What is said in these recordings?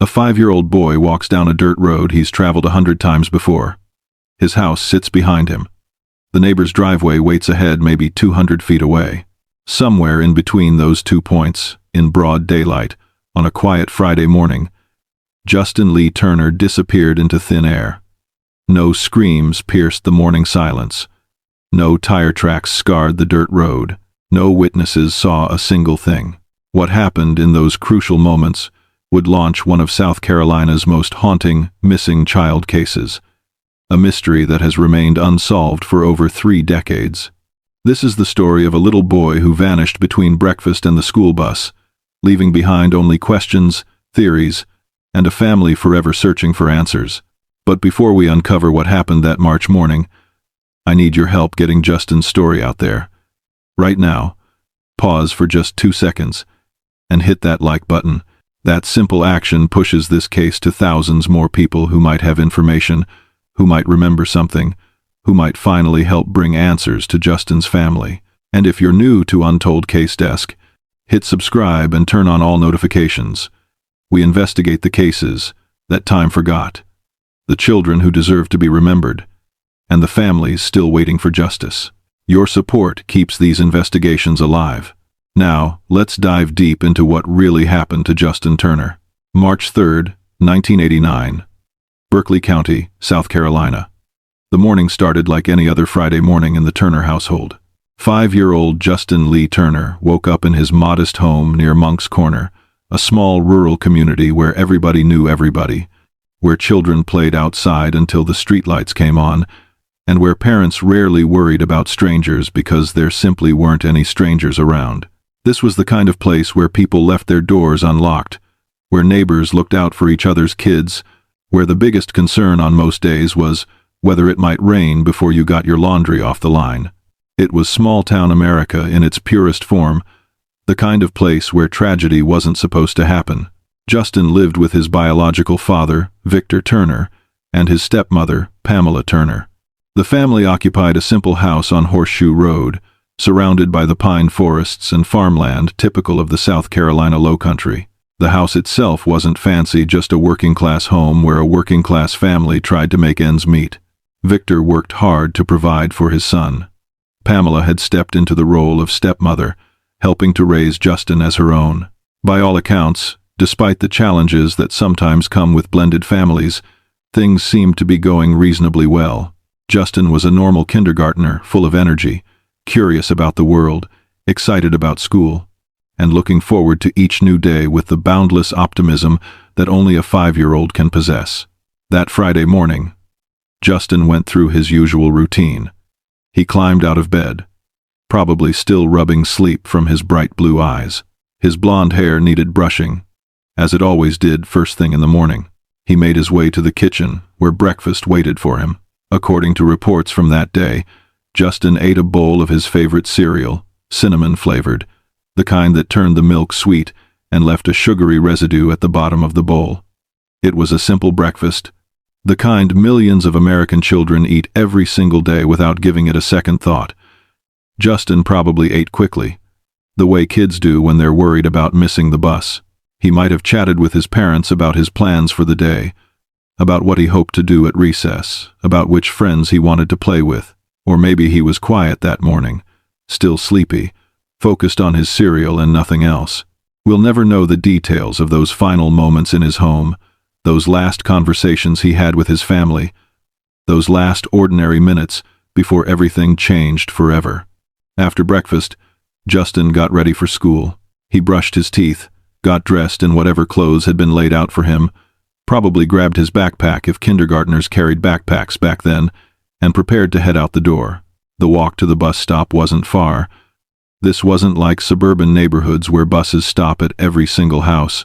A 5-year-old boy walks down a dirt road he's traveled 100 times before. His house sits behind him. The neighbor's driveway waits ahead, maybe 200 feet away. Somewhere in between those 2 points, in broad daylight, on a quiet Friday morning, Justin Lee Turner disappeared into thin air. No screams pierced the morning silence. No tire tracks scarred the dirt road. No witnesses saw a single thing. What happened in those crucial moments would launch one of South Carolina's most haunting missing child cases, a mystery that has remained unsolved for over 3 decades. This is the story of a little boy who vanished between breakfast and the school bus, leaving behind only questions, theories, and a family forever searching for answers. But before we uncover what happened that March morning, I need your help getting Justin's story out there. Right now, pause for just 2 seconds and hit that like button. That simple action pushes this case to thousands more people who might have information, who might remember something, who might finally help bring answers to Justin's family. And if you're new to Untold Case Desk, hit subscribe and turn on all notifications. We investigate the cases that time forgot, the children who deserve to be remembered, and the families still waiting for justice. Your support keeps these investigations alive. Now, let's dive deep into what really happened to Justin Turner. March 3, 1989. Berkeley County, South Carolina. The morning started like any other Friday morning in the Turner household. 5-year-old Justin Lee Turner woke up in his modest home near Monk's Corner, a small rural community where everybody knew everybody, where children played outside until the streetlights came on, and where parents rarely worried about strangers because there simply weren't any strangers around. This was the kind of place where people left their doors unlocked, where neighbors looked out for each other's kids, where the biggest concern on most days was whether it might rain before you got your laundry off the line. It was small-town America in its purest form, the kind of place where tragedy wasn't supposed to happen. Justin lived with his biological father, Victor Turner, and his stepmother, Pamela Turner. The family occupied a simple house on Horseshoe Road, surrounded by the pine forests and farmland typical of the South Carolina Lowcountry. The house itself wasn't fancy, just a working-class home where a working-class family tried to make ends meet. Victor worked hard to provide for his son. Pamela had stepped into the role of stepmother, helping to raise Justin as her own. By all accounts, despite the challenges that sometimes come with blended families, things seemed to be going reasonably well. Justin was a normal kindergartner, full of energy, curious about the world, excited about school, and looking forward to each new day with the boundless optimism that only a 5-year-old can possess. That Friday morning, Justin went through his usual routine. He climbed out of bed, probably still rubbing sleep from his bright blue eyes. His blonde hair needed brushing, as it always did first thing in the morning. He made his way to the kitchen, where breakfast waited for him. According to reports from that day, Justin ate a bowl of his favorite cereal, cinnamon-flavored, the kind that turned the milk sweet and left a sugary residue at the bottom of the bowl. It was a simple breakfast, the kind millions of American children eat every single day without giving it a second thought. Justin probably ate quickly, the way kids do when they're worried about missing the bus. He might have chatted with his parents about his plans for the day, about what he hoped to do at recess, about which friends he wanted to play with. Or maybe he was quiet that morning, still sleepy, focused on his cereal and nothing else. We'll never know the details of those final moments in his home, those last conversations he had with his family, those last ordinary minutes before everything changed forever. After breakfast, Justin got ready for school. He brushed his teeth, got dressed in whatever clothes had been laid out for him, probably grabbed his backpack if kindergartners carried backpacks back then, and prepared to head out the door. The walk to the bus stop wasn't far. This wasn't like suburban neighborhoods where buses stop at every single house.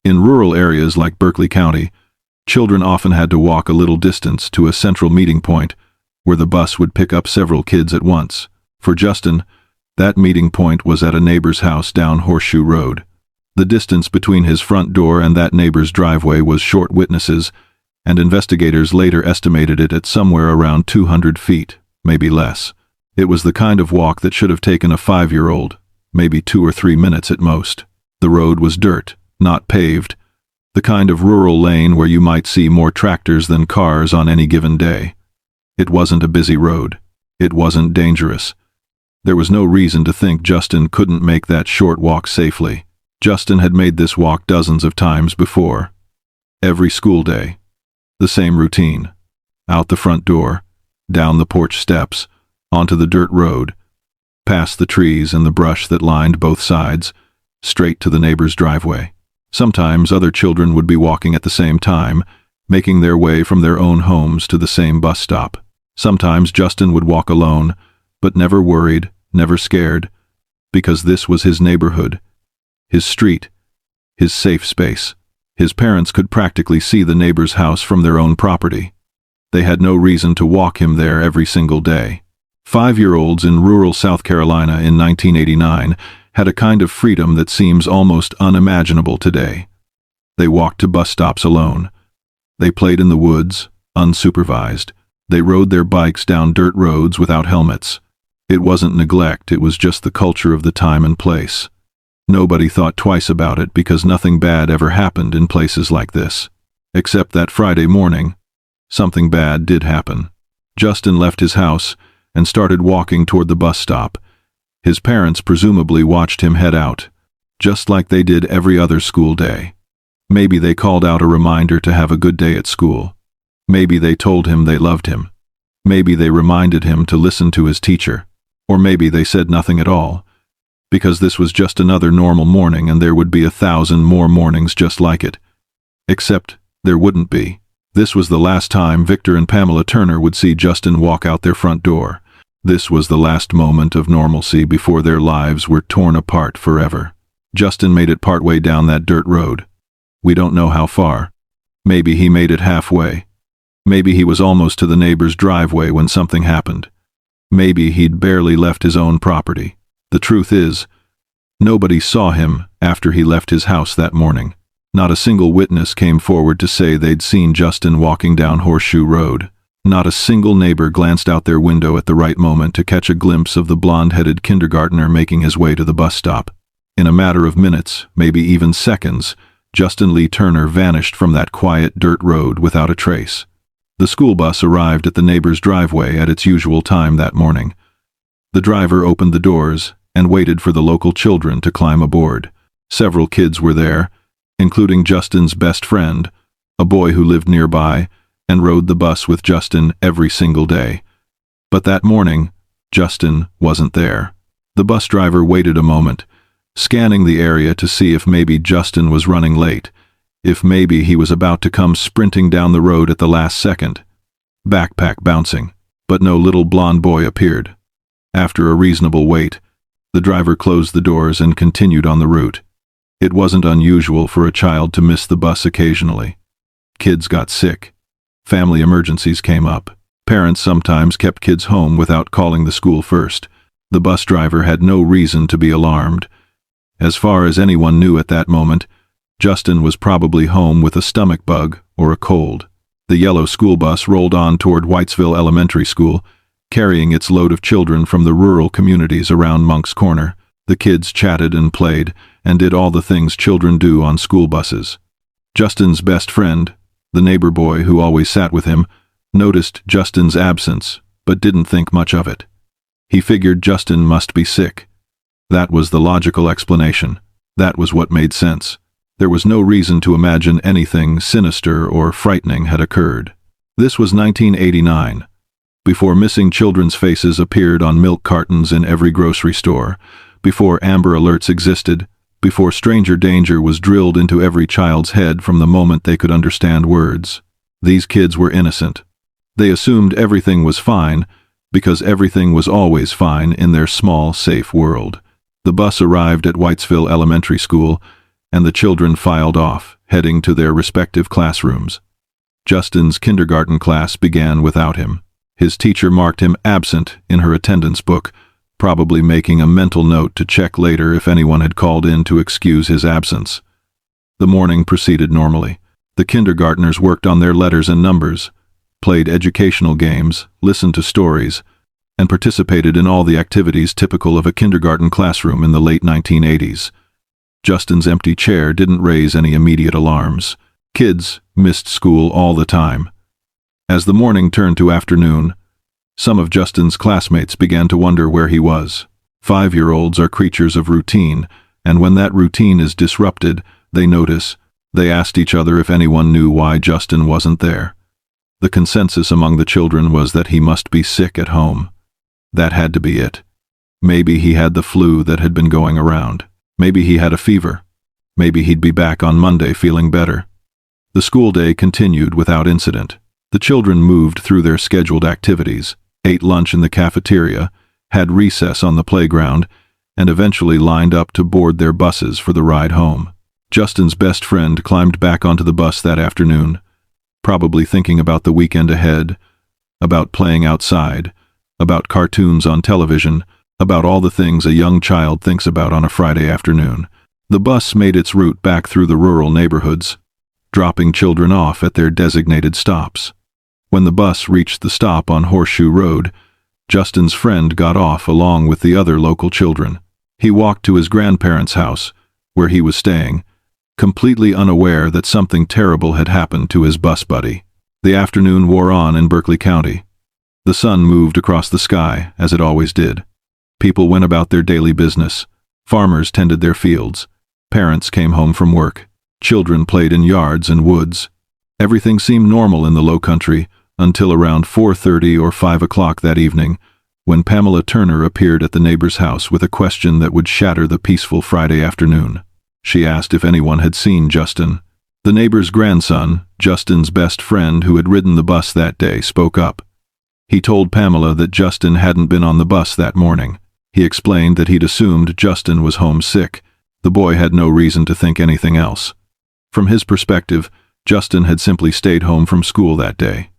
In rural areas like Berkeley County, children often had to walk a little distance to a central meeting point where the bus would pick up several kids at once. For Justin, that meeting point was at a neighbor's house down Horseshoe Road. The distance between his front door and that neighbor's driveway was short witnesses, and investigators later estimated it at somewhere around 200 feet, maybe less. It was the kind of walk that should have taken a 5-year-old, maybe 2 or 3 minutes at most. The road was dirt, not paved, The kind of rural lane where you might see more tractors than cars on any given day. It wasn't a busy road. It wasn't dangerous. There was no reason to think Justin couldn't make that short walk safely. Justin had made this walk dozens of times before. Every school day. The same routine. Out the front door, down the porch steps, onto the dirt road, past the trees and the brush that lined both sides, straight to the neighbor's driveway. Sometimes other children would be walking at the same time, making their way from their own homes to the same bus stop. Sometimes Justin would walk alone, but never worried, never scared, because this was his neighborhood, his street, his safe space. His parents could practically see the neighbor's house from their own property. They had no reason to walk him there every single day. 5-year-olds in rural South Carolina in 1989 had a kind of freedom that seems almost unimaginable today. They walked to bus stops alone. They played in the woods, unsupervised. They rode their bikes down dirt roads without helmets. It wasn't neglect, it was just the culture of the time and place. Nobody thought twice about it because nothing bad ever happened in places like this. Except that Friday morning, something bad did happen. Justin left his house and started walking toward the bus stop. His parents presumably watched him head out, just like they did every other school day. Maybe they called out a reminder to have a good day at school. Maybe they told him they loved him. Maybe they reminded him to listen to his teacher. Or maybe they said nothing at all, because this was just another normal morning and there would be 1,000 more mornings just like it. Except there wouldn't be. This was the last time Victor and Pamela Turner would see Justin walk out their front door. This was the last moment of normalcy before their lives were torn apart forever. Justin made it partway down that dirt road. We don't know how far. Maybe he made it halfway. Maybe he was almost to the neighbor's driveway when something happened. Maybe he'd barely left his own property. The truth is, nobody saw him after he left his house that morning. Not a single witness came forward to say they'd seen Justin walking down Horseshoe Road. Not a single neighbor glanced out their window at the right moment to catch a glimpse of the blonde-headed kindergartner making his way to the bus stop. In a matter of minutes, maybe even seconds, Justin Lee Turner vanished from that quiet dirt road without a trace. The school bus arrived at the neighbor's driveway at its usual time that morning. The driver opened the doors and waited for the local children to climb aboard. Several kids were there, including Justin's best friend, a boy who lived nearby and rode the bus with Justin every single day. But that morning, Justin wasn't there. The bus driver waited a moment, scanning the area to see if maybe Justin was running late, if maybe he was about to come sprinting down the road at the last second. Backpack bouncing, but no little blonde boy appeared. After a reasonable wait, the driver closed the doors and continued on the route. It wasn't unusual for a child to miss the bus occasionally. Kids got sick. Family emergencies came up. Parents sometimes kept kids home without calling the school first. The bus driver had no reason to be alarmed. As far as anyone knew at that moment, Justin was probably home with a stomach bug or a cold. The yellow school bus rolled on toward Whitesville Elementary School, carrying its load of children from the rural communities around Monk's Corner. The kids chatted and played and did all the things children do on school buses. Justin's best friend, the neighbor boy who always sat with him, noticed Justin's absence, but didn't think much of it. He figured Justin must be sick. That was the logical explanation. That was what made sense. There was no reason to imagine anything sinister or frightening had occurred. This was 1989, before missing children's faces appeared on milk cartons in every grocery store, before Amber Alerts existed, before stranger danger was drilled into every child's head from the moment they could understand words. These kids were innocent. They assumed everything was fine, because everything was always fine in their small, safe world. The bus arrived at Whitesville Elementary School, and the children filed off, heading to their respective classrooms. Justin's kindergarten class began without him. His teacher marked him absent in her attendance book, probably making a mental note to check later if anyone had called in to excuse his absence. The morning proceeded normally. The kindergartners worked on their letters and numbers, played educational games, listened to stories, and participated in all the activities typical of a kindergarten classroom in the late 1980s. Justin's empty chair didn't raise any immediate alarms. Kids missed school all the time. As the morning turned to afternoon, some of Justin's classmates began to wonder where he was. 5-year-olds are creatures of routine, and when that routine is disrupted, they notice. They asked each other if anyone knew why Justin wasn't there. The consensus among the children was that he must be sick at home. That had to be it. Maybe he had the flu that had been going around. Maybe he had a fever. Maybe he'd be back on Monday feeling better. The school day continued without incident. The children moved through their scheduled activities, ate lunch in the cafeteria, had recess on the playground, and eventually lined up to board their buses for the ride home. Justin's best friend climbed back onto the bus that afternoon, probably thinking about the weekend ahead, about playing outside, about cartoons on television, about all the things a young child thinks about on a Friday afternoon. The bus made its route back through the rural neighborhoods, dropping children off at their designated stops. When the bus reached the stop on Horseshoe Road, Justin's friend got off along with the other local children. He walked to his grandparents' house, where he was staying, completely unaware that something terrible had happened to his bus buddy. The afternoon wore on in Berkeley County. The sun moved across the sky, as it always did. People went about their daily business. Farmers tended their fields. Parents came home from work. Children played in yards and woods. Everything seemed normal in the Low Country until around 4:30 or 5 o'clock that evening, when Pamela Turner appeared at the neighbor's house with a question that would shatter the peaceful Friday afternoon. She asked if anyone had seen Justin. The neighbor's grandson, Justin's best friend who had ridden the bus that day, spoke up. He told Pamela that Justin hadn't been on the bus that morning. He explained that he'd assumed Justin was homesick. The boy had no reason to think anything else. From his perspective, Justin had simply stayed home from school that day.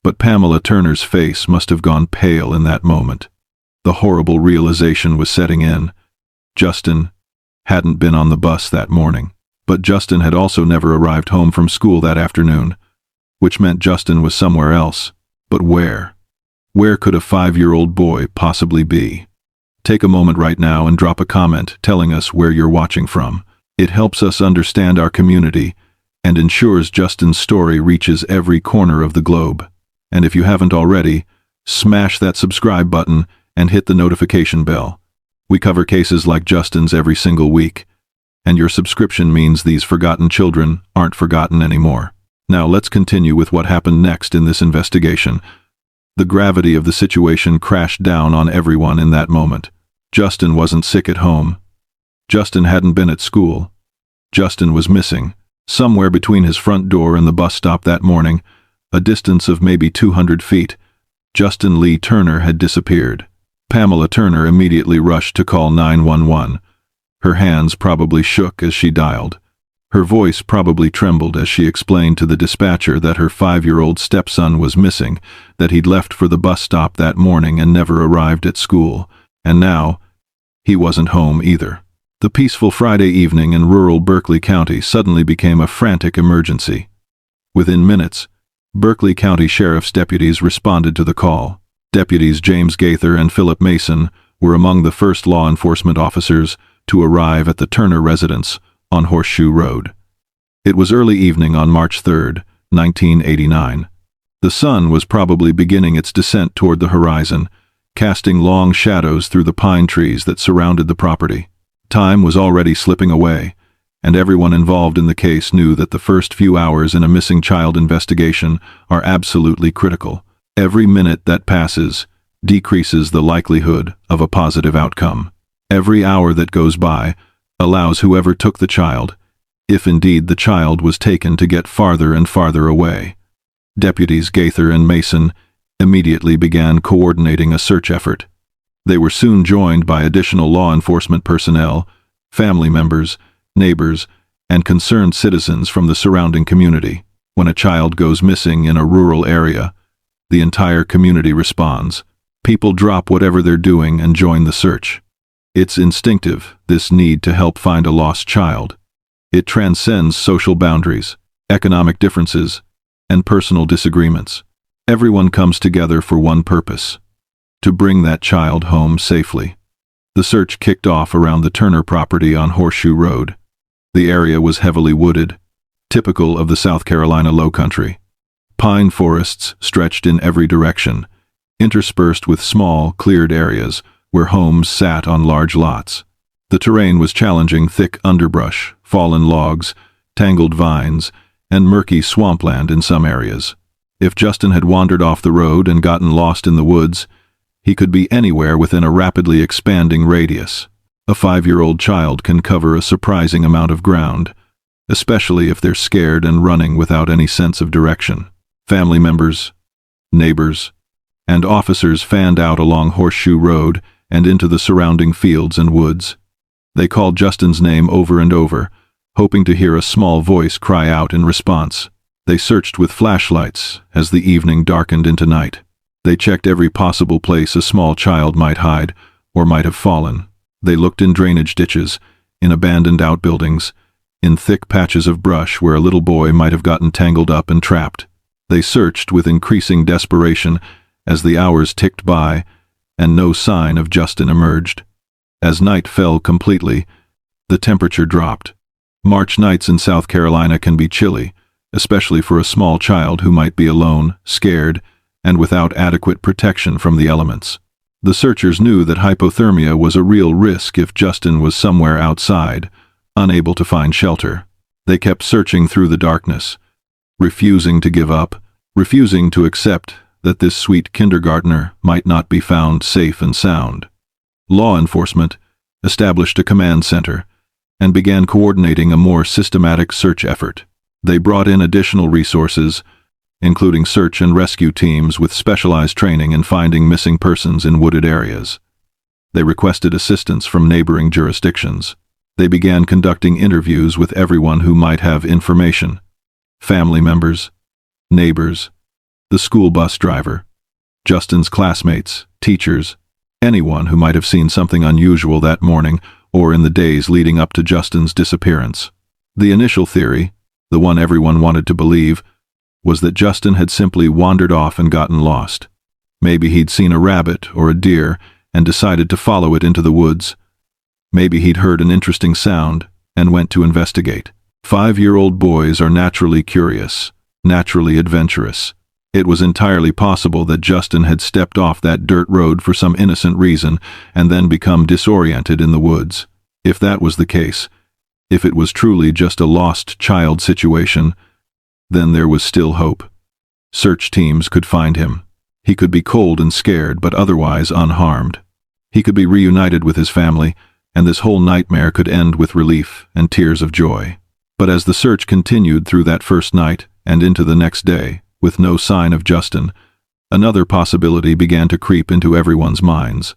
But Pamela Turner's face must have gone pale in that moment. The horrible realization was setting in. Justin hadn't been on the bus that morning. But Justin had also never arrived home from school that afternoon, which meant Justin was somewhere else. But where? Where could a 5-year-old boy possibly be? Take a moment right now and drop a comment telling us where you're watching from. It helps us understand our community and ensures Justin's story reaches every corner of the globe. And if you haven't already, smash that subscribe button and hit the notification bell. We cover cases like Justin's every single week, and your subscription means these forgotten children aren't forgotten anymore. Now let's continue with what happened next in this investigation. The gravity of the situation crashed down on everyone in that moment. Justin wasn't sick at home. Justin hadn't been at school. Justin was missing. Somewhere between his front door and the bus stop that morning, a distance of maybe 200 feet, Justin Lee Turner had disappeared. Pamela Turner immediately rushed to call 911. Her hands probably shook as she dialed. Her voice probably trembled as she explained to the dispatcher that her 5-year-old stepson was missing, that he'd left for the bus stop that morning and never arrived at school, and now he wasn't home either. The peaceful Friday evening in rural Berkeley County suddenly became a frantic emergency. Within minutes, Berkeley County Sheriff's deputies responded to the call. Deputies James Gaither and Philip Mason were among the first law enforcement officers to arrive at the Turner residence on Horseshoe Road. It was early evening on March 3, 1989. The sun was probably beginning its descent toward the horizon, casting long shadows through the pine trees that surrounded the property. Time was already slipping away, and everyone involved in the case knew that the first few hours in a missing child investigation are absolutely critical. Every minute that passes decreases the likelihood of a positive outcome. Every hour that goes by allows whoever took the child, if indeed the child was taken, to get farther and farther away. Deputies Gaither and Mason immediately began coordinating a search effort. They were soon joined by additional law enforcement personnel, family members, neighbors, and concerned citizens from the surrounding community. When a child goes missing in a rural area, the entire community responds. People drop whatever they're doing and join the search. It's instinctive, this need to help find a lost child. It transcends social boundaries, economic differences, and personal disagreements. Everyone comes together for one purpose: to bring that child home safely. The search kicked off around the Turner property on Horseshoe Road. The area was heavily wooded, typical of the South Carolina lowcountry. Pine forests stretched in every direction, interspersed with small, cleared areas where homes sat on large lots. The terrain was challenging: thick underbrush, fallen logs, tangled vines, and murky swampland in some areas. If Justin had wandered off the road and gotten lost in the woods, he could be anywhere within a rapidly expanding radius. A 5-year-old child can cover a surprising amount of ground, especially if they're scared and running without any sense of direction. Family members, neighbors, and officers fanned out along Horseshoe Road and into the surrounding fields and woods. They called Justin's name over and over, hoping to hear a small voice cry out in response. They searched with flashlights as the evening darkened into night. They checked every possible place a small child might hide or might have fallen. They looked in drainage ditches, in abandoned outbuildings, in thick patches of brush where a little boy might have gotten tangled up and trapped. They searched with increasing desperation as the hours ticked by and no sign of Justin emerged. As night fell completely, the temperature dropped. March nights in South Carolina can be chilly, especially for a small child who might be alone, scared, and without adequate protection from the elements. The searchers knew that hypothermia was a real risk if Justin was somewhere outside, unable to find shelter. They kept searching through the darkness, refusing to give up, refusing to accept that this sweet kindergartner might not be found safe and sound. Law enforcement established a command center and began coordinating a more systematic search effort. They brought in additional resources, including search and rescue teams with specialized training in finding missing persons in wooded areas. They requested assistance from neighboring jurisdictions. They began conducting interviews with everyone who might have information: family members, neighbors, the school bus driver, Justin's classmates, teachers, anyone who might have seen something unusual that morning or in the days leading up to Justin's disappearance. The initial theory, the one everyone wanted to believe, was that Justin had simply wandered off and gotten lost. Maybe he'd seen a rabbit or a deer and decided to follow it into the woods. Maybe he'd heard an interesting sound and went to investigate. 5-year-old boys are naturally curious, naturally adventurous. It was entirely possible that Justin had stepped off that dirt road for some innocent reason and then become disoriented in the woods. If that was the case, if it was truly just a lost child situation, then there was still hope. Search teams could find him. He could be cold and scared, but otherwise unharmed. He could be reunited with his family, and this whole nightmare could end with relief and tears of joy. But as the search continued through that first night and into the next day, with no sign of Justin, another possibility began to creep into everyone's minds.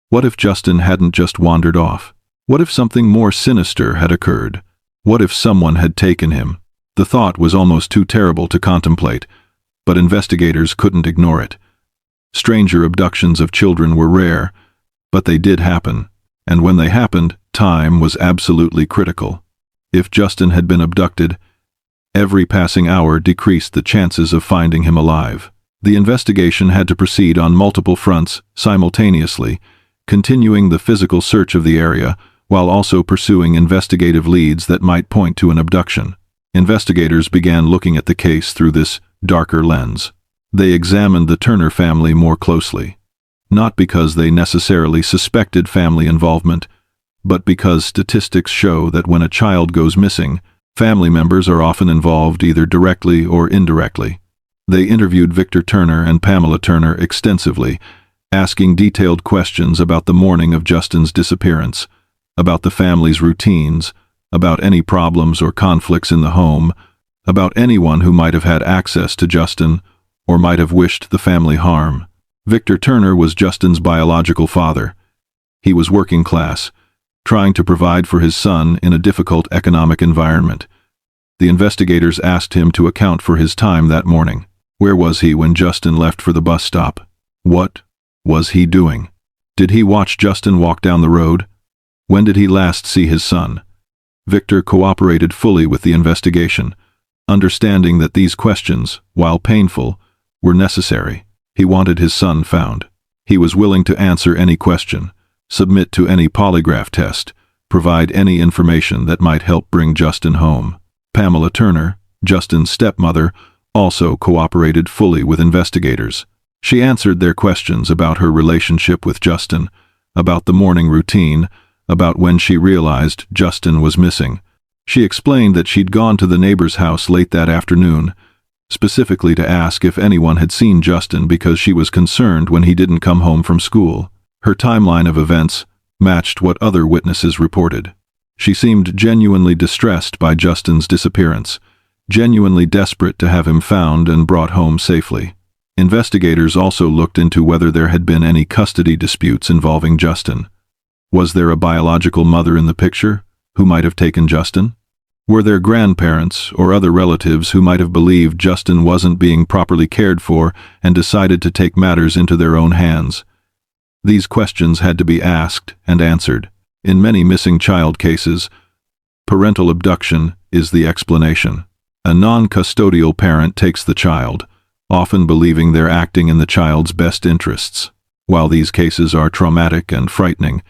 What if Justin hadn't just wandered off? What if something more sinister had occurred? What if someone had taken him? The thought was almost too terrible to contemplate, but investigators couldn't ignore it. Stranger abductions of children were rare, but they did happen, and when they happened, time was absolutely critical. If Justin had been abducted, every passing hour decreased the chances of finding him alive. The investigation had to proceed on multiple fronts simultaneously, continuing the physical search of the area while also pursuing investigative leads that might point to an abduction. Investigators began looking at the case through this darker lens. They examined the Turner family more closely, not because they necessarily suspected family involvement, but because statistics show that when a child goes missing, family members are often involved either directly or indirectly. They interviewed Victor Turner and Pamela Turner extensively, asking detailed questions about the morning of Justin's disappearance, about the family's routines, about any problems or conflicts in the home, about anyone who might have had access to Justin or might have wished the family harm. Victor Turner was Justin's biological father. He was working class, trying to provide for his son in a difficult economic environment. The investigators asked him to account for his time that morning. Where was he when Justin left for the bus stop? What was he doing? Did he watch Justin walk down the road? When did he last see his son? Victor cooperated fully with the investigation, understanding that these questions, while painful, were necessary. He wanted his son found. He was willing to answer any question, submit to any polygraph test, provide any information that might help bring Justin home. Pamela Turner, Justin's stepmother, also cooperated fully with investigators. She answered their questions about her relationship with Justin, about the morning routine, about when she realized Justin was missing. She explained that she'd gone to the neighbor's house late that afternoon, specifically to ask if anyone had seen Justin because she was concerned when he didn't come home from school. Her timeline of events matched what other witnesses reported. She seemed genuinely distressed by Justin's disappearance, genuinely desperate to have him found and brought home safely. Investigators also looked into whether there had been any custody disputes involving Justin. Was there a biological mother in the picture who might have taken Justin? Were there grandparents or other relatives who might have believed Justin wasn't being properly cared for and decided to take matters into their own hands? These questions had to be asked and answered. In many missing child cases, parental abduction is the explanation. A non-custodial parent takes the child, often believing they're acting in the child's best interests. While these cases are traumatic and frightening,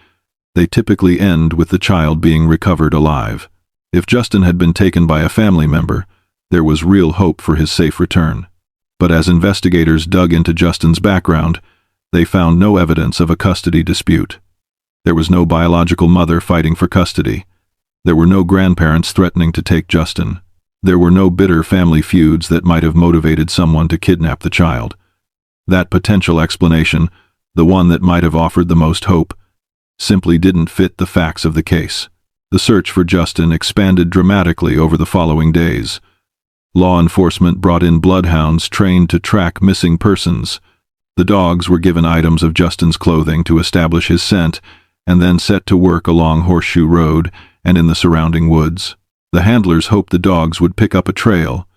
they typically end with the child being recovered alive. If Justin had been taken by a family member, there was real hope for his safe return. But as investigators dug into Justin's background, they found no evidence of a custody dispute. There was no biological mother fighting for custody. There were no grandparents threatening to take Justin. There were no bitter family feuds that might have motivated someone to kidnap the child. That potential explanation, the one that might have offered the most hope, simply didn't fit the facts of the case. The search for Justin expanded dramatically over the following days. Law enforcement brought in bloodhounds trained to track missing persons. The dogs were given items of Justin's clothing to establish his scent, and then set to work along Horseshoe Road and in the surrounding woods. The handlers hoped the dogs would pick up a trail,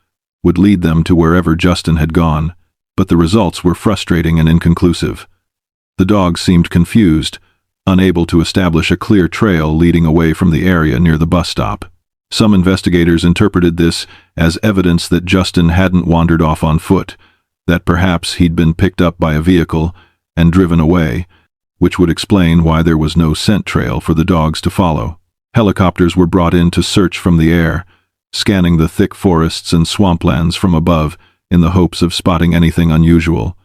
would lead them to wherever Justin had gone, but the results were frustrating and inconclusive. The dogs seemed confused, unable to establish a clear trail leading away from the area near the bus stop. Some investigators interpreted this as evidence that Justin hadn't wandered off on foot, that perhaps he'd been picked up by a vehicle and driven away, which would explain why there was no scent trail for the dogs to follow. Helicopters were brought in to search from the air, scanning the thick forests and swamplands from above in the hopes of spotting anything unusual.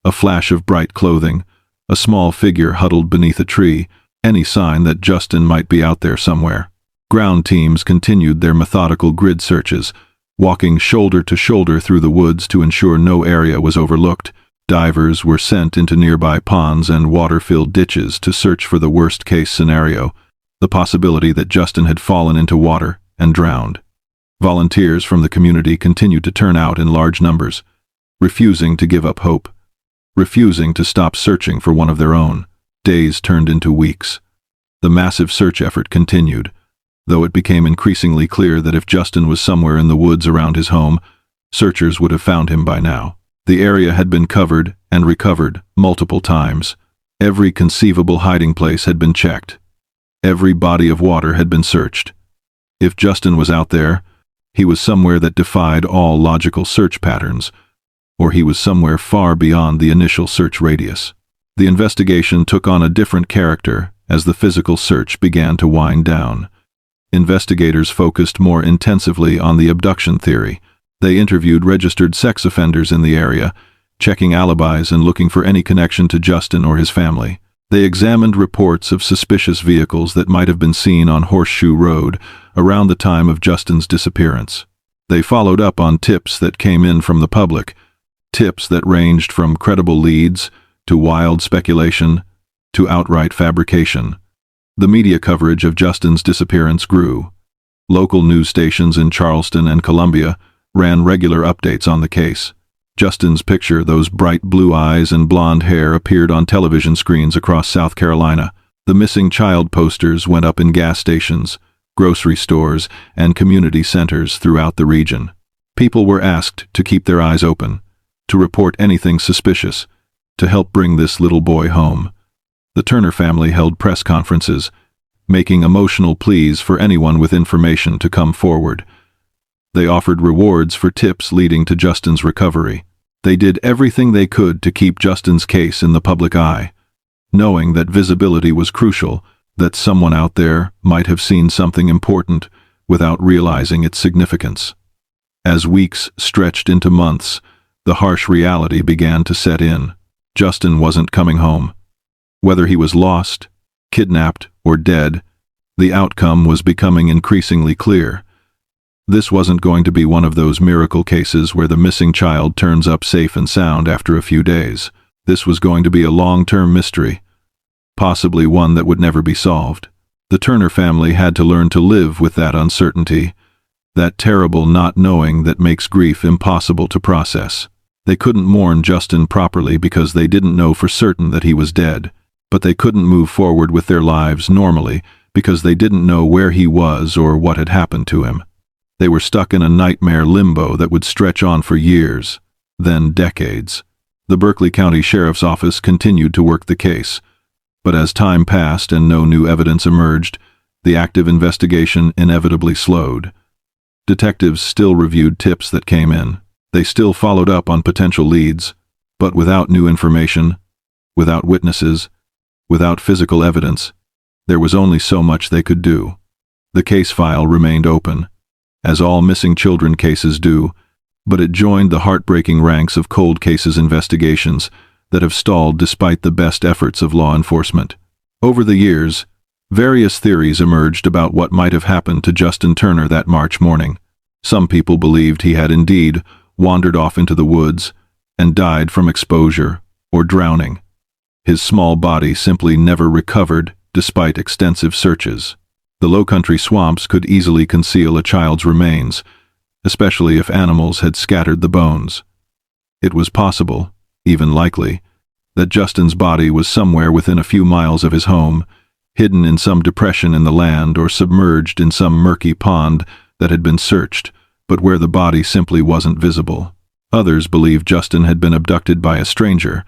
A flash of bright clothing, a small figure huddled beneath a tree, any sign that Justin might be out there somewhere. Ground teams continued their methodical grid searches, walking shoulder to shoulder through the woods to ensure no area was overlooked. Divers were sent into nearby ponds and water-filled ditches to search for the worst-case scenario, the possibility that Justin had fallen into water and drowned. Volunteers from the community continued to turn out in large numbers, refusing to give up hope, refusing to stop searching for one of their own. Days turned into weeks. The massive search effort continued, though it became increasingly clear that if Justin was somewhere in the woods around his home, searchers would have found him by now. The area had been covered and recovered multiple times. Every conceivable hiding place had been checked. Every body of water had been searched. If Justin was out there, he was somewhere that defied all logical search patterns, or he was somewhere far beyond the initial search radius. The investigation took on a different character as the physical search began to wind down. Investigators focused more intensively on the abduction theory. They interviewed registered sex offenders in the area, checking alibis and looking for any connection to Justin or his family. They examined reports of suspicious vehicles that might have been seen on Horseshoe Road around the time of Justin's disappearance. They followed up on tips that came in from the public, tips that ranged from credible leads to wild speculation to outright fabrication. The media coverage of Justin's disappearance grew. Local news stations in Charleston and Columbia ran regular updates on the case. Justin's picture, those bright blue eyes and blonde hair, appeared on television screens across South Carolina. The missing child posters went up in gas stations, grocery stores, and community centers throughout the region. People were asked to keep their eyes open, to report anything suspicious, to help bring this little boy home. The Turner family held press conferences, making emotional pleas for anyone with information to come forward. They offered rewards for tips leading to Justin's recovery. They did everything they could to keep Justin's case in the public eye. Knowing that visibility was crucial, that someone out there might have seen something important without realizing its significance. As weeks stretched into months, the harsh reality began to set in. Justin wasn't coming home. Whether he was lost, kidnapped, or dead, the outcome was becoming increasingly clear. This wasn't going to be one of those miracle cases where the missing child turns up safe and sound after a few days. This was going to be a long-term mystery, possibly one that would never be solved. The Turner family had to learn to live with that uncertainty, that terrible not knowing that makes grief impossible to process. They couldn't mourn Justin properly because they didn't know for certain that he was dead, but they couldn't move forward with their lives normally because they didn't know where he was or what had happened to him. They were stuck in a nightmare limbo that would stretch on for years, then decades. The Berkeley County Sheriff's Office continued to work the case, but as time passed and no new evidence emerged, the active investigation inevitably slowed. Detectives still reviewed tips that came in. They still followed up on potential leads, but without new information, without witnesses, without physical evidence, there was only so much they could do. The case file remained open, as all missing children cases do, but it joined the heartbreaking ranks of cold cases investigations that have stalled despite the best efforts of law enforcement. Over the years, various theories emerged about what might have happened to Justin Turner that March morning. Some people believed he had indeed wandered off into the woods and died from exposure or drowning. His small body simply never recovered despite extensive searches. The low-country swamps could easily conceal a child's remains, especially if animals had scattered the bones. It was possible, even likely, that Justin's body was somewhere within a few miles of his home, hidden in some depression in the land or submerged in some murky pond that had been searched, but where the body simply wasn't visible. Others believed Justin had been abducted by a stranger,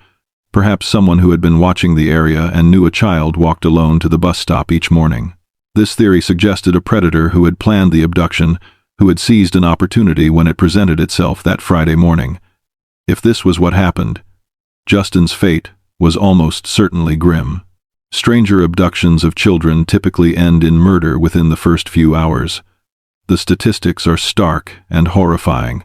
perhaps someone who had been watching the area and knew a child walked alone to the bus stop each morning. This theory suggested a predator who had planned the abduction, who had seized an opportunity when it presented itself that Friday morning. If this was what happened, Justin's fate was almost certainly grim. Stranger abductions of children typically end in murder within the first few hours. The statistics are stark and horrifying.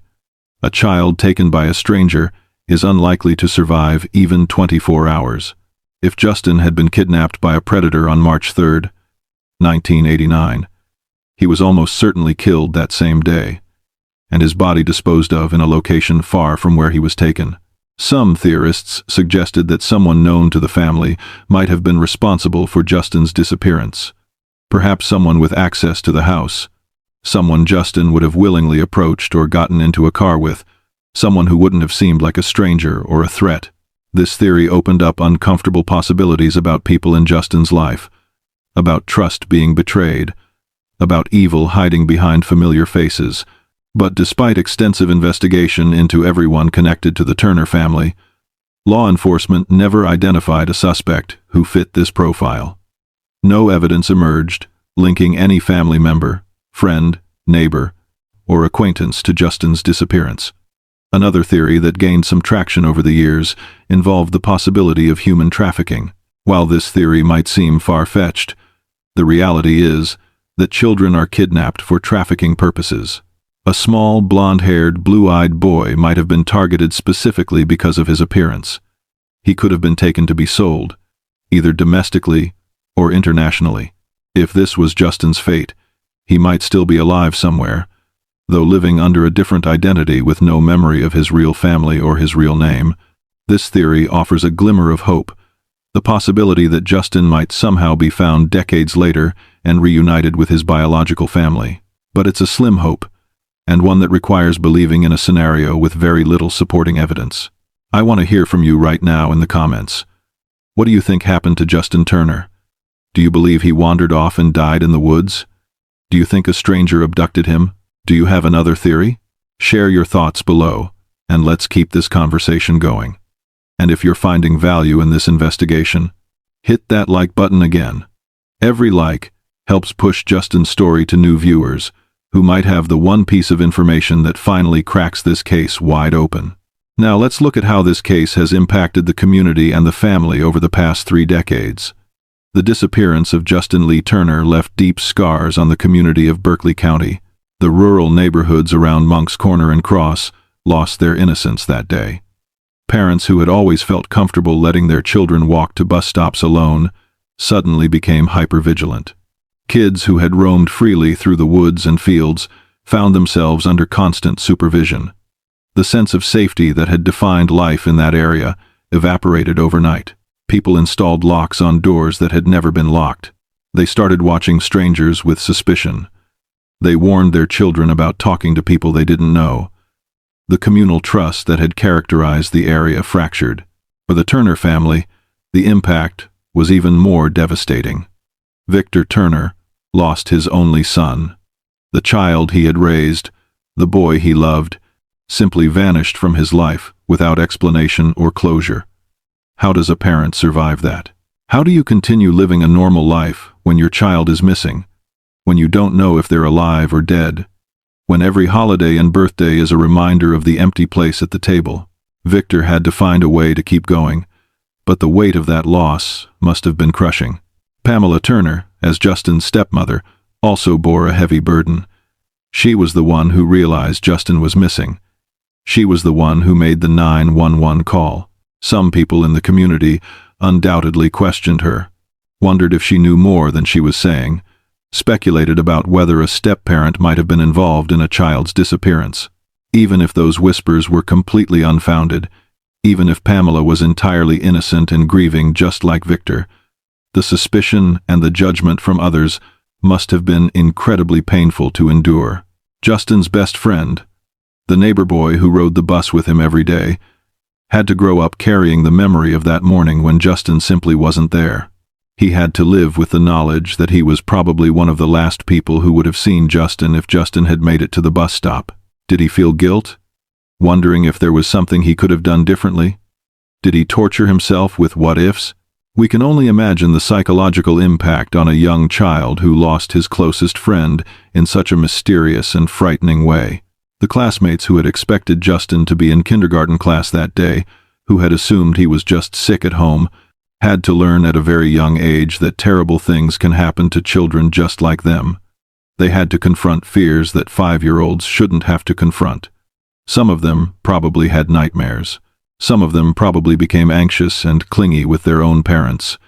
A child taken by a stranger is unlikely to survive even 24 hours. If Justin had been kidnapped by a predator on March 3, 1989, he was almost certainly killed that same day, and his body disposed of in a location far from where he was taken. Some theorists suggested that someone known to the family might have been responsible for Justin's disappearance. Perhaps someone with access to the house, someone Justin would have willingly approached or gotten into a car with, someone who wouldn't have seemed like a stranger or a threat. This theory opened up uncomfortable possibilities about people in Justin's life, about trust being betrayed, about evil hiding behind familiar faces. But despite extensive investigation into everyone connected to the Turner family, law enforcement never identified a suspect who fit this profile. No evidence emerged linking any family member, friend, neighbor, or acquaintance to Justin's disappearance. Another theory that gained some traction over the years involved the possibility of human trafficking. While this theory might seem far-fetched, the reality is that children are kidnapped for trafficking purposes. A small, blonde-haired, blue-eyed boy might have been targeted specifically because of his appearance. He could have been taken to be sold, either domestically or internationally. If this was Justin's fate, he might still be alive somewhere, though living under a different identity with no memory of his real family or his real name. This theory offers a glimmer of hope, the possibility that Justin might somehow be found decades later and reunited with his biological family. But it's a slim hope, and one that requires believing in a scenario with very little supporting evidence. I want to hear from you right now in the comments. What do you think happened to Justin Turner? Do you believe he wandered off and died in the woods? Do you think a stranger abducted him? Do you have another theory? Share your thoughts below, and let's keep this conversation going. And if you're finding value in this investigation, hit that like button again. Every like helps push Justin's story to new viewers who might have the one piece of information that finally cracks this case wide open. Now let's look at how this case has impacted the community and the family over the past 3 decades. The disappearance of Justin Lee Turner left deep scars on the community of Berkeley County. The rural neighborhoods around Monk's Corner and Cross lost their innocence that day. Parents who had always felt comfortable letting their children walk to bus stops alone suddenly became hypervigilant. Kids who had roamed freely through the woods and fields found themselves under constant supervision. The sense of safety that had defined life in that area evaporated overnight. People installed locks on doors that had never been locked. They started watching strangers with suspicion. They warned their children about talking to people they didn't know. The communal trust that had characterized the area fractured. For the Turner family, the impact was even more devastating. Victor Turner lost his only son. The child he had raised, the boy he loved, simply vanished from his life without explanation or closure. How does a parent survive that? How do you continue living a normal life when your child is missing? When you don't know if they're alive or dead? When every holiday and birthday is a reminder of the empty place at the table? Victor had to find a way to keep going, but the weight of that loss must have been crushing. Pamela Turner, as Justin's stepmother, also bore a heavy burden. She was the one who realized Justin was missing. She was the one who made the 911 call. Some people in the community undoubtedly questioned her, wondered if she knew more than she was saying, speculated about whether a step-parent might have been involved in a child's disappearance. Even if those whispers were completely unfounded, even if Pamela was entirely innocent and grieving just like Victor, the suspicion and the judgment from others must have been incredibly painful to endure. Justin's best friend, the neighbor boy who rode the bus with him every day, had to grow up carrying the memory of that morning when Justin simply wasn't there. He had to live with the knowledge that he was probably one of the last people who would have seen Justin if Justin had made it to the bus stop. Did he feel guilt? Wondering if there was something he could have done differently? Did he torture himself with what-ifs? We can only imagine the psychological impact on a young child who lost his closest friend in such a mysterious and frightening way. The classmates who had expected Justin to be in kindergarten class that day, who had assumed he was just sick at home, had to learn at a very young age that terrible things can happen to children just like them. They had to confront fears that 5-year-olds shouldn't have to confront. Some of them probably had nightmares. Some of them probably became anxious and clingy with their own parents,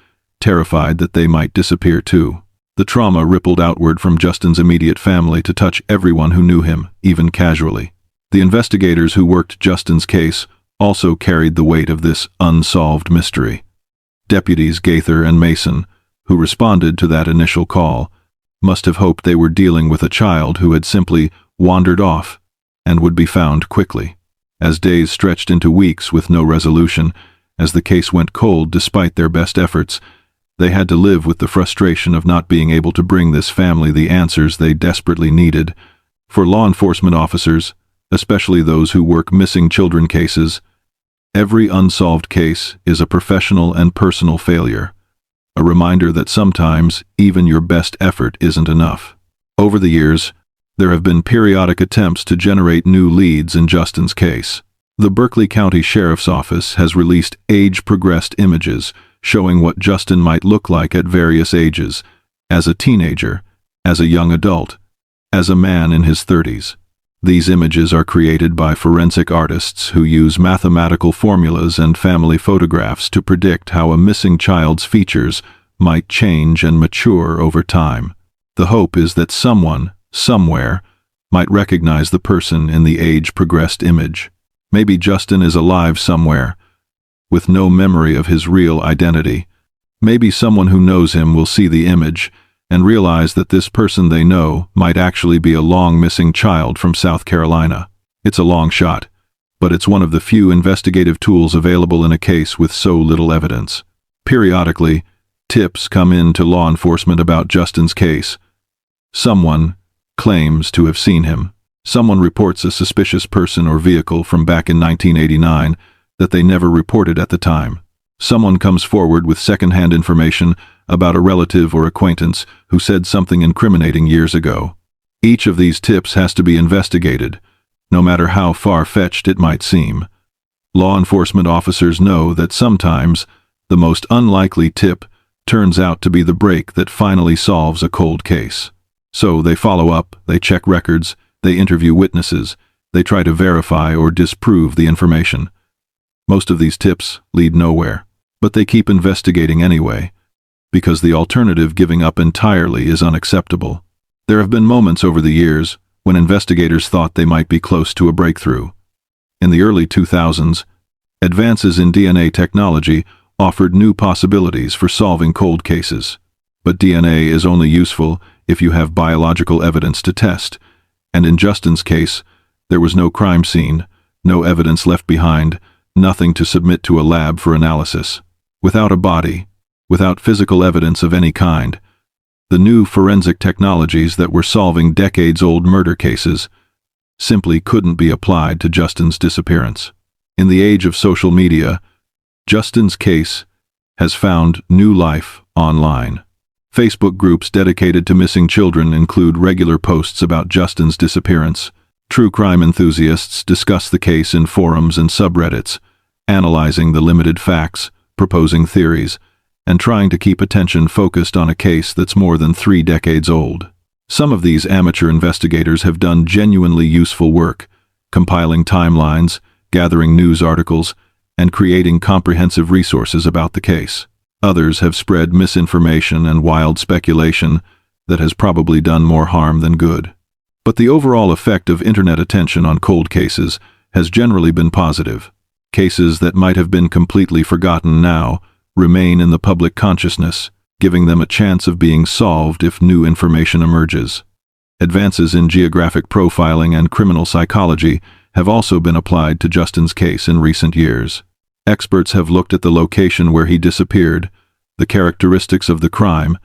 terrified that they might disappear too. The trauma rippled outward from Justin's immediate family to touch everyone who knew him, even casually. The investigators who worked Justin's case also carried the weight of this unsolved mystery. Deputies Gaither and Mason, who responded to that initial call, must have hoped they were dealing with a child who had simply wandered off and would be found quickly. As days stretched into weeks with no resolution, as the case went cold despite their best efforts, they had to live with the frustration of not being able to bring this family the answers they desperately needed. For law enforcement officers, especially those who work missing children cases, every unsolved case is a professional and personal failure, a reminder that sometimes even your best effort isn't enough. Over the years, there have been periodic attempts to generate new leads in Justin's case. The Berkeley County Sheriff's Office has released age-progressed images showing what Justin might look like at various ages, as a teenager, as a young adult, as a man in his 30s. These images are created by forensic artists who use mathematical formulas and family photographs to predict how a missing child's features might change and mature over time. The hope is that someone, somewhere, might recognize the person in the age-progressed image. Maybe Justin is alive somewhere, with no memory of his real identity. Maybe someone who knows him will see the image and realize that this person they know might actually be a long-missing child from South Carolina. It's a long shot, but it's one of the few investigative tools available in a case with so little evidence. Periodically, tips come in to law enforcement about Justin's case. Someone claims to have seen him. Someone reports a suspicious person or vehicle from back in 1989 that they never reported at the time. Someone comes forward with second-hand information about a relative or acquaintance who said something incriminating years ago. Each of these tips has to be investigated, no matter how far-fetched it might seem. Law enforcement officers know that sometimes the most unlikely tip turns out to be the break that finally solves a cold case. So they follow up, they check records, they interview witnesses, they try to verify or disprove the information. Most of these tips lead nowhere, but they keep investigating anyway, because the alternative, giving up entirely, is unacceptable. There have been moments over the years when investigators thought they might be close to a breakthrough. In the early 2000s, advances in DNA technology offered new possibilities for solving cold cases. But DNA is only useful if you have biological evidence to test, and in Justin's case, there was no crime scene, no evidence left behind, nothing to submit to a lab for analysis. Without a body, without physical evidence of any kind, the new forensic technologies that were solving decades-old murder cases simply couldn't be applied to Justin's disappearance. In the age of social media, Justin's case has found new life online. Facebook groups dedicated to missing children include regular posts about Justin's disappearance. True crime enthusiasts discuss the case in forums and subreddits, analyzing the limited facts, proposing theories, and trying to keep attention focused on a case that's more than 3 decades old. Some of these amateur investigators have done genuinely useful work, compiling timelines, gathering news articles, and creating comprehensive resources about the case. Others have spread misinformation and wild speculation that has probably done more harm than good. But the overall effect of internet attention on cold cases has generally been positive. Cases that might have been completely forgotten now remain in the public consciousness, giving them a chance of being solved if new information emerges. Advances in geographic profiling and criminal psychology have also been applied to Justin's case in recent years. Experts have looked at the location where he disappeared, the characteristics of the crime,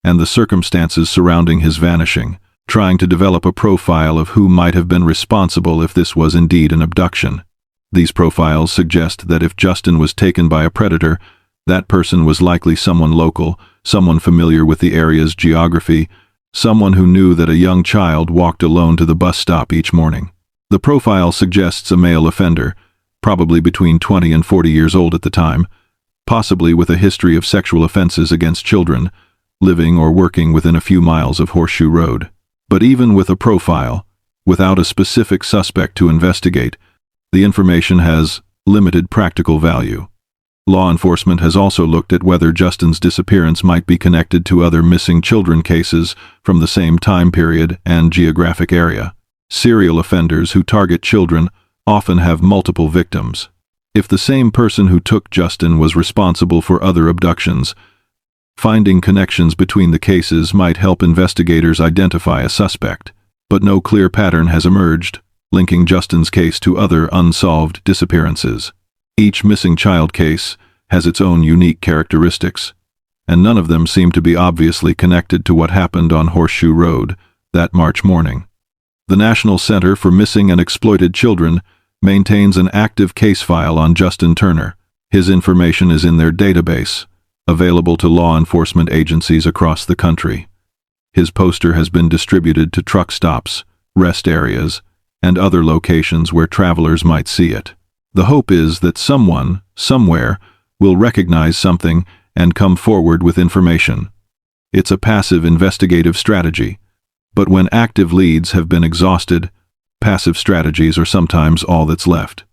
and the circumstances surrounding his vanishing, trying to develop a profile of who might have been responsible if this was indeed an abduction. These profiles suggest that if Justin was taken by a predator, that person was likely someone local, someone familiar with the area's geography, someone who knew that a young child walked alone to the bus stop each morning. The profile suggests a male offender, probably between 20 and 40 years old at the time, possibly with a history of sexual offenses against children, living or working within a few miles of Horseshoe Road. But even with a profile, without a specific suspect to investigate, the information has limited practical value. Law enforcement has also looked at whether Justin's disappearance might be connected to other missing children cases from the same time period and geographic area. Serial offenders who target children often have multiple victims. If the same person who took Justin was responsible for other abductions, finding connections between the cases might help investigators identify a suspect. But no clear pattern has emerged, linking Justin's case to other unsolved disappearances. Each missing child case has its own unique characteristics, and none of them seem to be obviously connected to what happened on Horseshoe Road that March morning. The National Center for Missing and Exploited Children maintains an active case file on Justin Turner. His information is in their database, available to law enforcement agencies across the country. His poster has been distributed to truck stops, rest areas, and other locations where travelers might see it. The hope is that someone, somewhere, will recognize something and come forward with information. It's a passive investigative strategy, but when active leads have been exhausted, passive strategies are sometimes all that's left.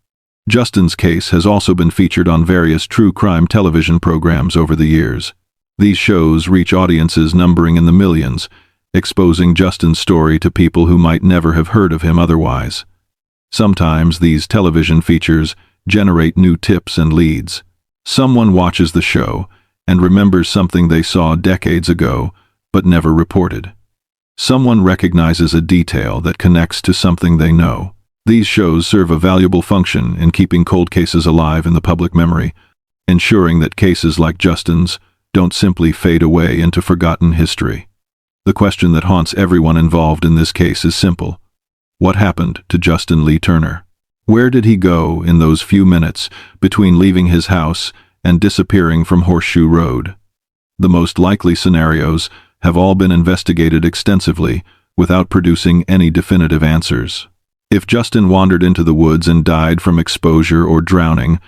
Justin's case has also been featured on various true crime television programs over the years. These shows reach audiences numbering in the millions, exposing Justin's story to people who might never have heard of him otherwise. Sometimes these television features generate new tips and leads. Someone watches the show and remembers something they saw decades ago but never reported. Someone recognizes a detail that connects to something they know. These shows serve a valuable function in keeping cold cases alive in the public memory, ensuring that cases like Justin's don't simply fade away into forgotten history. The question that haunts everyone involved in this case is simple. What happened to Justin Lee Turner? Where did he go in those few minutes between leaving his house and disappearing from Horseshoe Road? The most likely scenarios have all been investigated extensively without producing any definitive answers. If Justin wandered into the woods and died from exposure or drowning,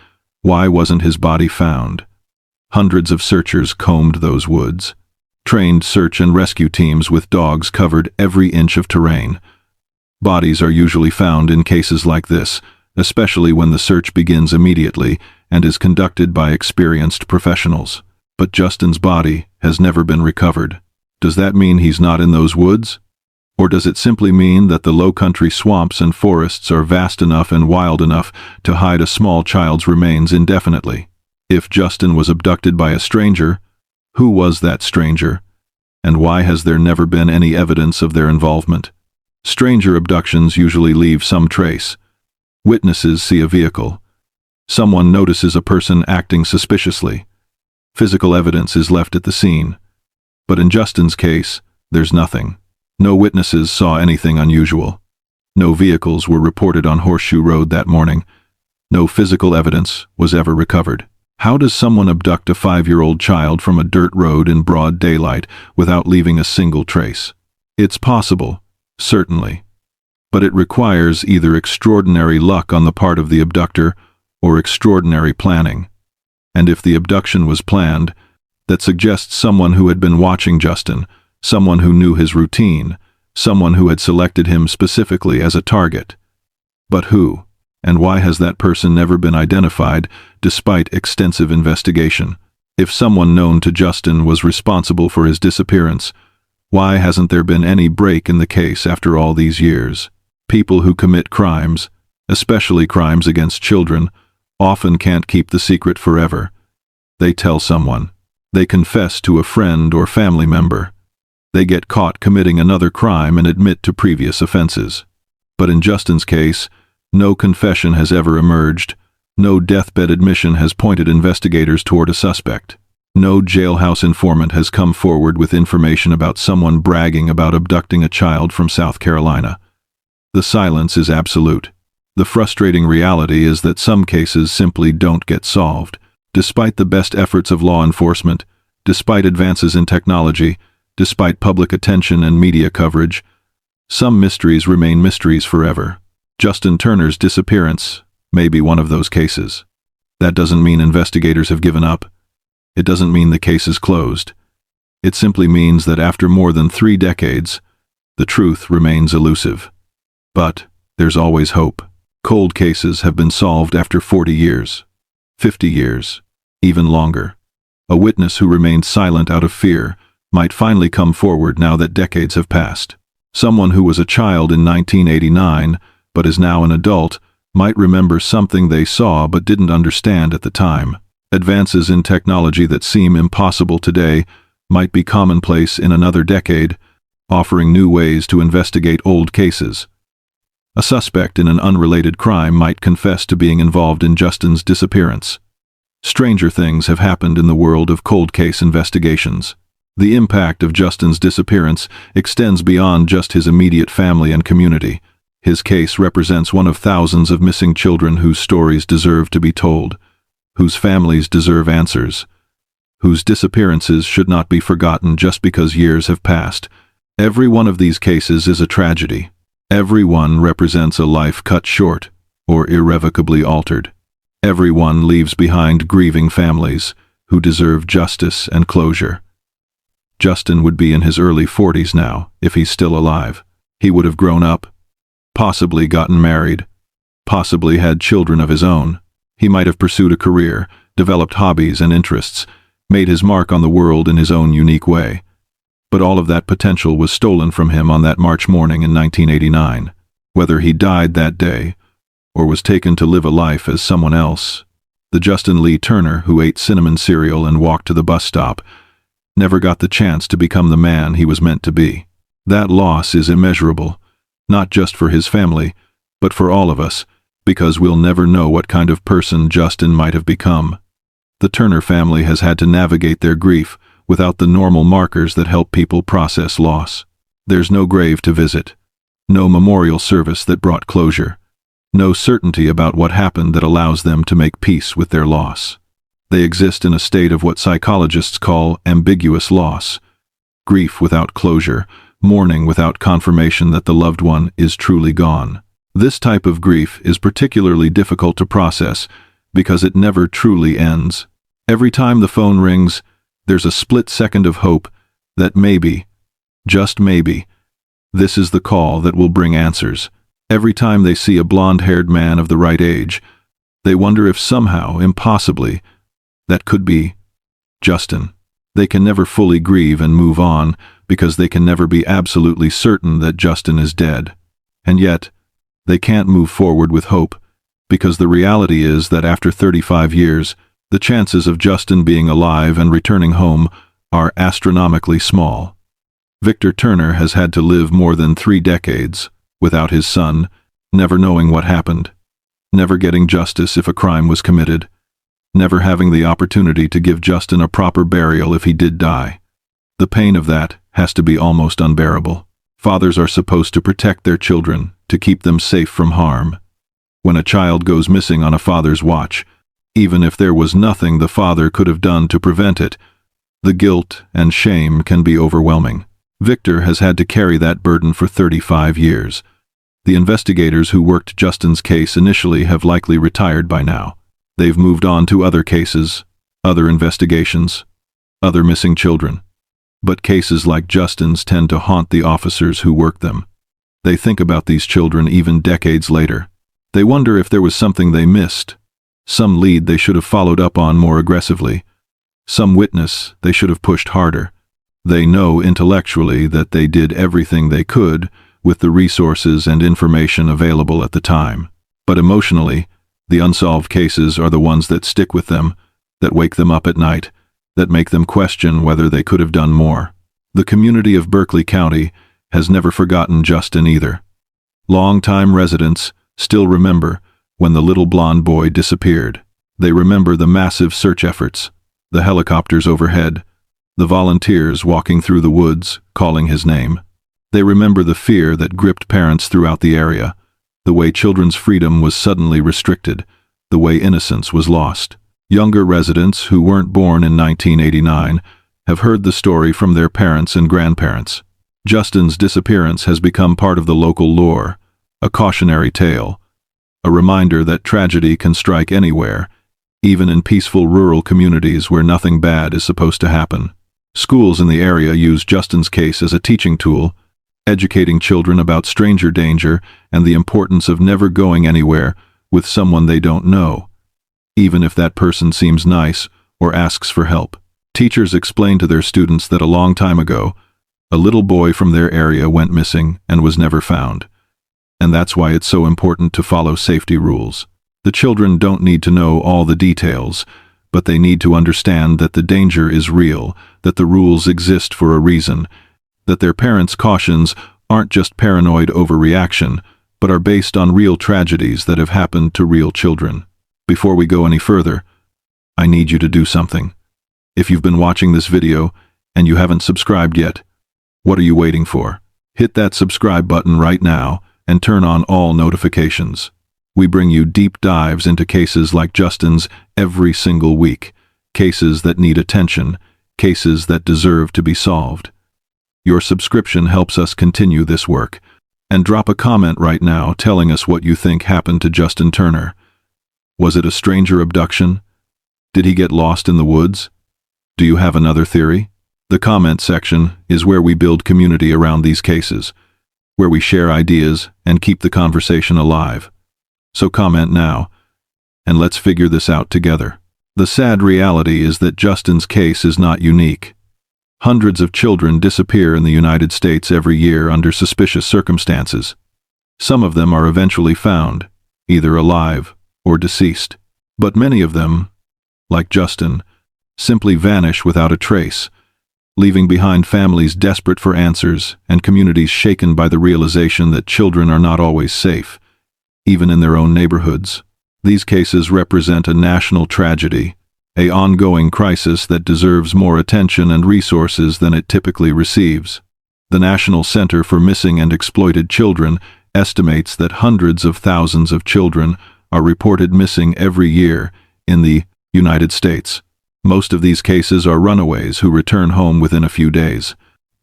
why wasn't his body found? Hundreds of searchers combed those woods. Trained search and rescue teams with dogs covered every inch of terrain. Bodies are usually found in cases like this, especially when the search begins immediately and is conducted by experienced professionals. But Justin's body has never been recovered. Does that mean he's not in those woods? Or does it simply mean that the low-country swamps and forests are vast enough and wild enough to hide a small child's remains indefinitely? If Justin was abducted by a stranger, who was that stranger? And why has there never been any evidence of their involvement? Stranger abductions usually leave some trace. Witnesses see a vehicle. Someone notices a person acting suspiciously. Physical evidence is left at the scene. But in Justin's case, there's nothing. No witnesses saw anything unusual. No vehicles were reported on Horseshoe Road that morning. No physical evidence was ever recovered. How does someone abduct a 5-year-old child from a dirt road in broad daylight without leaving a single trace? It's possible, certainly. But it requires either extraordinary luck on the part of the abductor or extraordinary planning. And if the abduction was planned, that suggests someone who had been watching Justin, someone who knew his routine, someone who had selected him specifically as a target. But who? And why has that person never been identified, despite extensive investigation? If someone known to Justin was responsible for his disappearance, why hasn't there been any break in the case after all these years? People who commit crimes, especially crimes against children, often can't keep the secret forever. They tell someone. They confess to a friend or family member. They get caught committing another crime and admit to previous offenses. But in Justin's case, no confession has ever emerged. No deathbed admission has pointed investigators toward a suspect. No jailhouse informant has come forward with information about someone bragging about abducting a child from South Carolina. The silence is absolute. The frustrating reality is that some cases simply don't get solved. Despite the best efforts of law enforcement, despite advances in technology, despite public attention and media coverage, some mysteries remain mysteries forever. Justin Turner's disappearance may be one of those cases. That doesn't mean investigators have given up. It doesn't mean the case is closed. It simply means that after more than 3 decades, the truth remains elusive. But there's always hope. Cold cases have been solved after 40 years, 50 years, even longer. A witness who remained silent out of fear might finally come forward now that decades have passed. Someone who was a child in 1989 but is now an adult might remember something they saw but didn't understand at the time. Advances in technology that seem impossible today might be commonplace in another decade, offering new ways to investigate old cases. A suspect in an unrelated crime might confess to being involved in Justin's disappearance. Stranger things have happened in the world of cold case investigations. The impact of Justin's disappearance extends beyond just his immediate family and community. His case represents one of thousands of missing children whose stories deserve to be told, whose families deserve answers, whose disappearances should not be forgotten just because years have passed. Every one of these cases is a tragedy. Every one represents a life cut short or irrevocably altered. Every one leaves behind grieving families who deserve justice and closure. Justin would be in his early 40s now, if he's still alive. He would have grown up, possibly gotten married, possibly had children of his own. He might have pursued a career, developed hobbies and interests, made his mark on the world in his own unique way. But all of that potential was stolen from him on that March morning in 1989. Whether he died that day, or was taken to live a life as someone else, the Justin Lee Turner who ate cinnamon cereal and walked to the bus stop never got the chance to become the man he was meant to be. That loss is immeasurable, not just for his family, but for all of us, because we'll never know what kind of person Justin might have become. The Turner family has had to navigate their grief without the normal markers that help people process loss. There's no grave to visit, no memorial service that brought closure, no certainty about what happened that allows them to make peace with their loss. They exist in a state of what psychologists call ambiguous loss, grief without closure, mourning without confirmation that the loved one is truly gone. This type of grief is particularly difficult to process because it never truly ends. Every time the phone rings, there's a split second of hope that maybe, just maybe, this is the call that will bring answers. Every time they see a blonde-haired man of the right age, they wonder if somehow, impossibly, that could be Justin. They can never fully grieve and move on because they can never be absolutely certain that Justin is dead. And yet, they can't move forward with hope because the reality is that after 35 years, the chances of Justin being alive and returning home are astronomically small. Victor Turner has had to live more than 3 decades without his son, never knowing what happened, never getting justice if a crime was committed, never having the opportunity to give Justin a proper burial if he did die. The pain of that has to be almost unbearable. Fathers are supposed to protect their children, to keep them safe from harm. When a child goes missing on a father's watch, even if there was nothing the father could have done to prevent it, the guilt and shame can be overwhelming. Victor has had to carry that burden for 35 years. The investigators who worked Justin's case initially have likely retired by now. They've moved on to other cases, other investigations, other missing children. But cases like Justin's tend to haunt the officers who work them. They think about these children even decades later. They wonder if there was something they missed, some lead they should have followed up on more aggressively, some witness they should have pushed harder. They know intellectually that they did everything they could with the resources and information available at the time. But emotionally, the unsolved cases are the ones that stick with them, that wake them up at night, that make them question whether they could have done more. The community of Berkeley County has never forgotten Justin either. Long-time residents still remember when the little blonde boy disappeared. They remember the massive search efforts, the helicopters overhead, the volunteers walking through the woods, calling his name. They remember the fear that gripped parents throughout the area, the way children's freedom was suddenly restricted, the way innocence was lost. Younger residents who weren't born in 1989 have heard the story from their parents and grandparents. Justin's disappearance has become part of the local lore, a cautionary tale, a reminder that tragedy can strike anywhere, even in peaceful rural communities where nothing bad is supposed to happen. Schools in the area use Justin's case as a teaching tool, educating children about stranger danger and the importance of never going anywhere with someone they don't know, even if that person seems nice or asks for help. Teachers explain to their students that a long time ago, a little boy from their area went missing and was never found. And that's why it's so important to follow safety rules. The children don't need to know all the details, but they need to understand that the danger is real, that the rules exist for a reason, that their parents' cautions aren't just paranoid overreaction, but are based on real tragedies that have happened to real children. Before we go any further, I need you to do something. If you've been watching this video and you haven't subscribed yet, what are you waiting for? Hit that subscribe button right now and turn on all notifications. We bring you deep dives into cases like Justin's every single week, cases that need attention, cases that deserve to be solved. Your subscription helps us continue this work. And drop a comment right now telling us what you think happened to Justin Turner. Was it a stranger abduction? Did he get lost in the woods? Do you have another theory? The comment section is where we build community around these cases, where we share ideas and keep the conversation alive. So comment now, and let's figure this out together. The sad reality is that Justin's case is not unique. Hundreds of children disappear in the United States every year under suspicious circumstances. Some of them are eventually found, either alive or deceased. But many of them, like Justin, simply vanish without a trace, leaving behind families desperate for answers and communities shaken by the realization that children are not always safe, even in their own neighborhoods. These cases represent a national tragedy, an ongoing crisis that deserves more attention and resources than it typically receives. The National Center for Missing and Exploited Children estimates that hundreds of thousands of children are reported missing every year in the United States. Most of these cases are runaways who return home within a few days,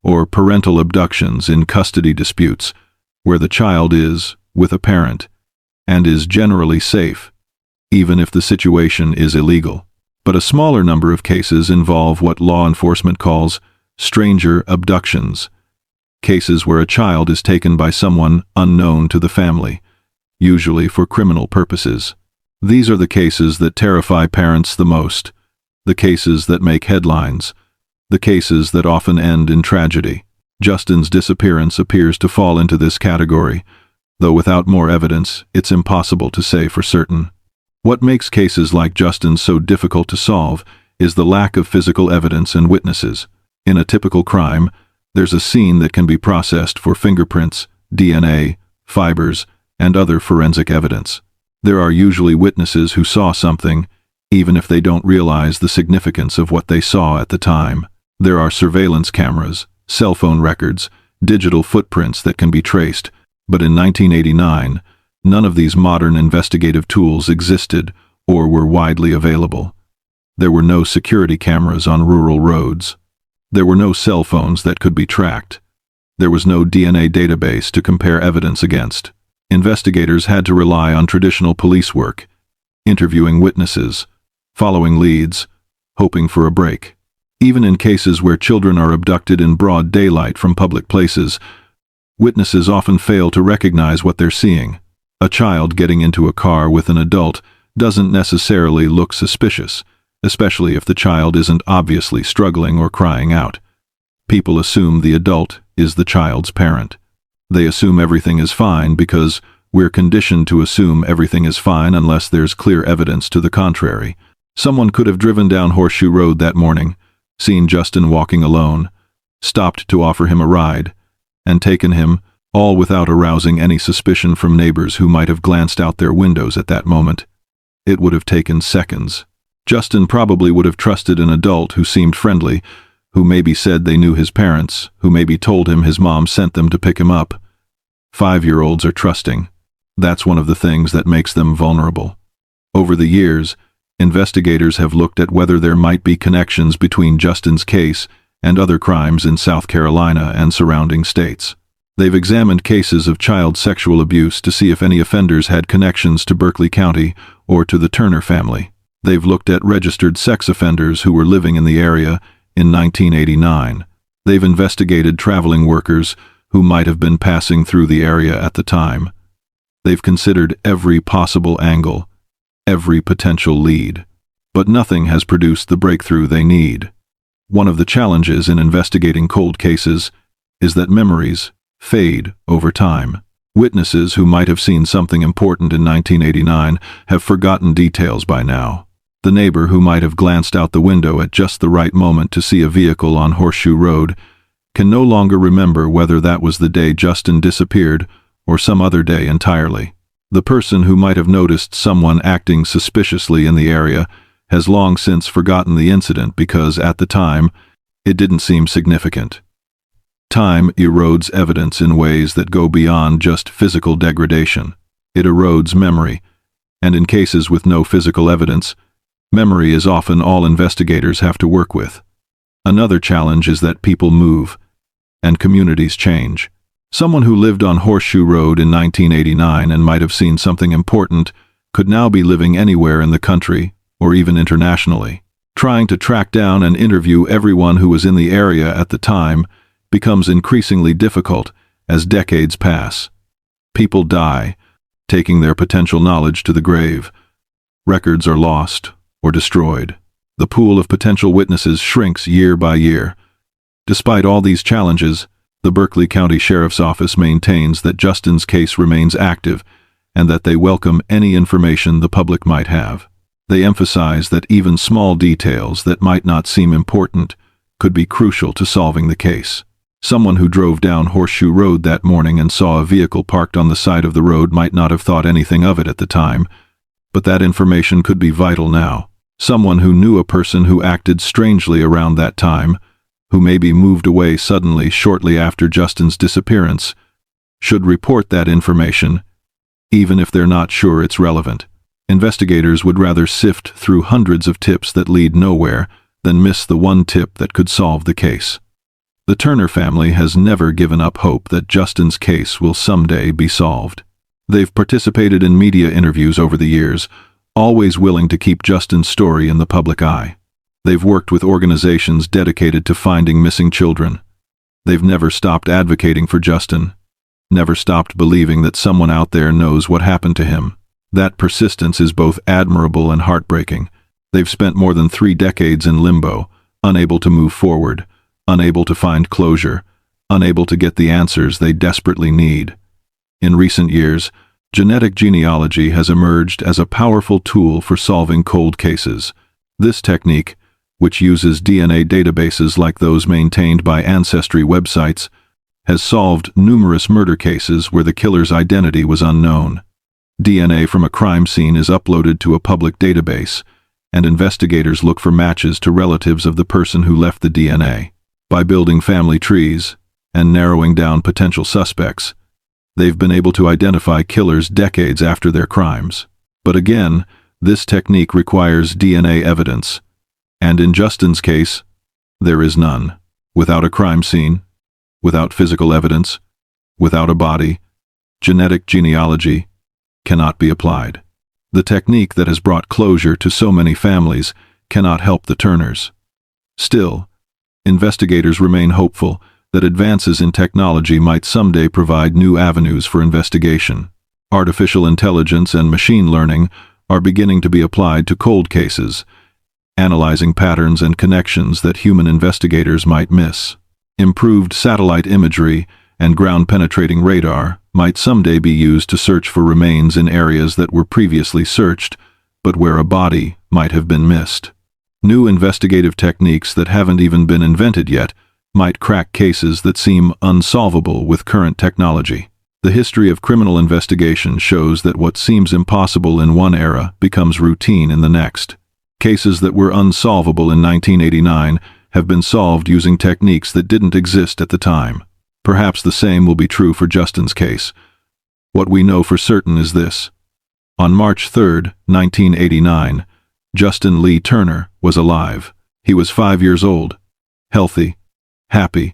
or parental abductions in custody disputes, where the child is with a parent and is generally safe, even if the situation is illegal. but a smaller number of cases involve what law enforcement calls stranger abductions, cases where a child is taken by someone unknown to the family, usually for criminal purposes. These are the cases that terrify parents the most, the cases that make headlines, the cases that often end in tragedy. Justin's disappearance appears to fall into this category, though without more evidence, it's impossible to say for certain. What makes cases like Justin's so difficult to solve is the lack of physical evidence and witnesses. In a typical crime, there's a scene that can be processed for fingerprints, DNA, fibers, and other forensic evidence. There are usually witnesses who saw something, even if they don't realize the significance of what they saw at the time. There are surveillance cameras, cell phone records, digital footprints that can be traced, but in 1989, none of these modern investigative tools existed or were widely available. There were no security cameras on rural roads. There were no cell phones that could be tracked. There was no DNA database to compare evidence against. Investigators had to rely on traditional police work, interviewing witnesses, following leads, hoping for a break. Even in cases where children are abducted in broad daylight from public places, witnesses often fail to recognize what they're seeing. A child getting into a car with an adult doesn't necessarily look suspicious, especially if the child isn't obviously struggling or crying out. People assume the adult is the child's parent. They assume everything is fine because we're conditioned to assume everything is fine unless there's clear evidence to the contrary. Someone could have driven down Horseshoe Road that morning, seen Justin walking alone, stopped to offer him a ride, and taken him, all without arousing any suspicion from neighbors who might have glanced out their windows at that moment. It would have taken seconds. Justin probably would have trusted an adult who seemed friendly, who maybe said they knew his parents, who maybe told him his mom sent them to pick him up. 5-year-olds are trusting. That's one of the things that makes them vulnerable. Over the years, investigators have looked at whether there might be connections between Justin's case and other crimes in South Carolina and surrounding states. They've examined cases of child sexual abuse to see if any offenders had connections to Berkeley County or to the Turner family. They've looked at registered sex offenders who were living in the area in 1989. They've investigated traveling workers who might have been passing through the area at the time. They've considered every possible angle, every potential lead, but nothing has produced the breakthrough they need. One of the challenges in investigating cold cases is that memories fade over time. Witnesses who might have seen something important in 1989 have forgotten details by now. The neighbor who might have glanced out the window at just the right moment to see a vehicle on Horseshoe Road can no longer remember whether that was the day Justin disappeared or some other day entirely. The person who might have noticed someone acting suspiciously in the area has long since forgotten the incident because, at the time, it didn't seem significant. Time erodes evidence in ways that go beyond just physical degradation. It erodes memory, and in cases with no physical evidence, memory is often all investigators have to work with. Another challenge is that people move, and communities change. Someone who lived on Horseshoe Road in 1989 and might have seen something important could now be living anywhere in the country or even internationally. Trying to track down and interview everyone who was in the area at the time becomes increasingly difficult as decades pass. People die, taking their potential knowledge to the grave. Records are lost or destroyed. The pool of potential witnesses shrinks year by year. Despite all these challenges, the Berkeley County Sheriff's Office maintains that Justin's case remains active and that they welcome any information the public might have. They emphasize that even small details that might not seem important could be crucial to solving the case. Someone who drove down Horseshoe Road that morning and saw a vehicle parked on the side of the road might not have thought anything of it at the time, but that information could be vital now. Someone who knew a person who acted strangely around that time, who maybe moved away suddenly shortly after Justin's disappearance, should report that information, even if they're not sure it's relevant. Investigators would rather sift through hundreds of tips that lead nowhere than miss the one tip that could solve the case. The Turner family has never given up hope that Justin's case will someday be solved. They've participated in media interviews over the years, always willing to keep Justin's story in the public eye. They've worked with organizations dedicated to finding missing children. They've never stopped advocating for Justin, never stopped believing that someone out there knows what happened to him. That persistence is both admirable and heartbreaking. They've spent more than 3 decades in limbo, unable to move forward, unable to find closure, unable to get the answers they desperately need. In recent years, genetic genealogy has emerged as a powerful tool for solving cold cases. This technique, which uses DNA databases like those maintained by ancestry websites, has solved numerous murder cases where the killer's identity was unknown. DNA from a crime scene is uploaded to a public database, and investigators look for matches to relatives of the person who left the DNA. By building family trees and narrowing down potential suspects, they've been able to identify killers decades after their crimes. But again, this technique requires DNA evidence, and in Justin's case, there is none. Without a crime scene, without physical evidence, without a body, genetic genealogy cannot be applied. The technique that has brought closure to so many families cannot help the Turners. Still, investigators remain hopeful that advances in technology might someday provide new avenues for investigation. Artificial intelligence and machine learning are beginning to be applied to cold cases, analyzing patterns and connections that human investigators might miss. Improved satellite imagery and ground-penetrating radar might someday be used to search for remains in areas that were previously searched, but where a body might have been missed. New investigative techniques that haven't even been invented yet might crack cases that seem unsolvable with current technology. The history of criminal investigation shows that what seems impossible in one era becomes routine in the next. Cases that were unsolvable in 1989 have been solved using techniques that didn't exist at the time. Perhaps the same will be true for Justin's case. What we know for certain is this. On March 3, 1989, Justin Lee Turner was alive. He was 5 years old, healthy, happy,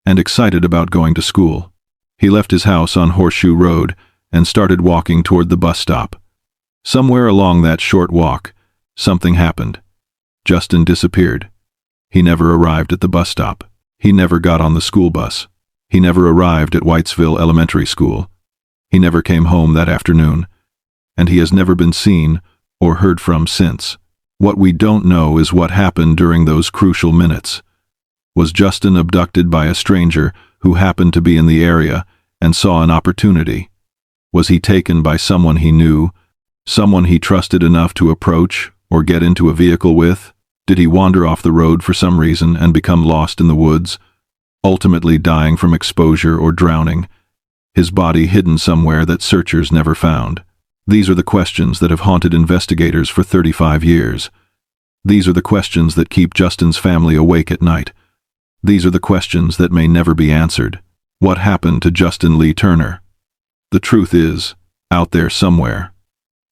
and excited about going to school. He left his house on Horseshoe Road and started walking toward the bus stop. Somewhere along that short walk, something happened. Justin disappeared. He never arrived at the bus stop. He never got on the school bus. He never arrived at Whitesville Elementary School. He never came home that afternoon, and he has never been seen or heard from since. What we don't know is what happened during those crucial minutes. Was Justin abducted by a stranger who happened to be in the area and saw an opportunity? Was he taken by someone he knew, someone he trusted enough to approach or get into a vehicle with? Did he wander off the road for some reason and become lost in the woods, ultimately dying from exposure or drowning, his body hidden somewhere that searchers never found? These are the questions that have haunted investigators for 35 years. These are the questions that keep Justin's family awake at night. These are the questions that may never be answered. What happened to Justin Lee Turner? The truth is, out there somewhere,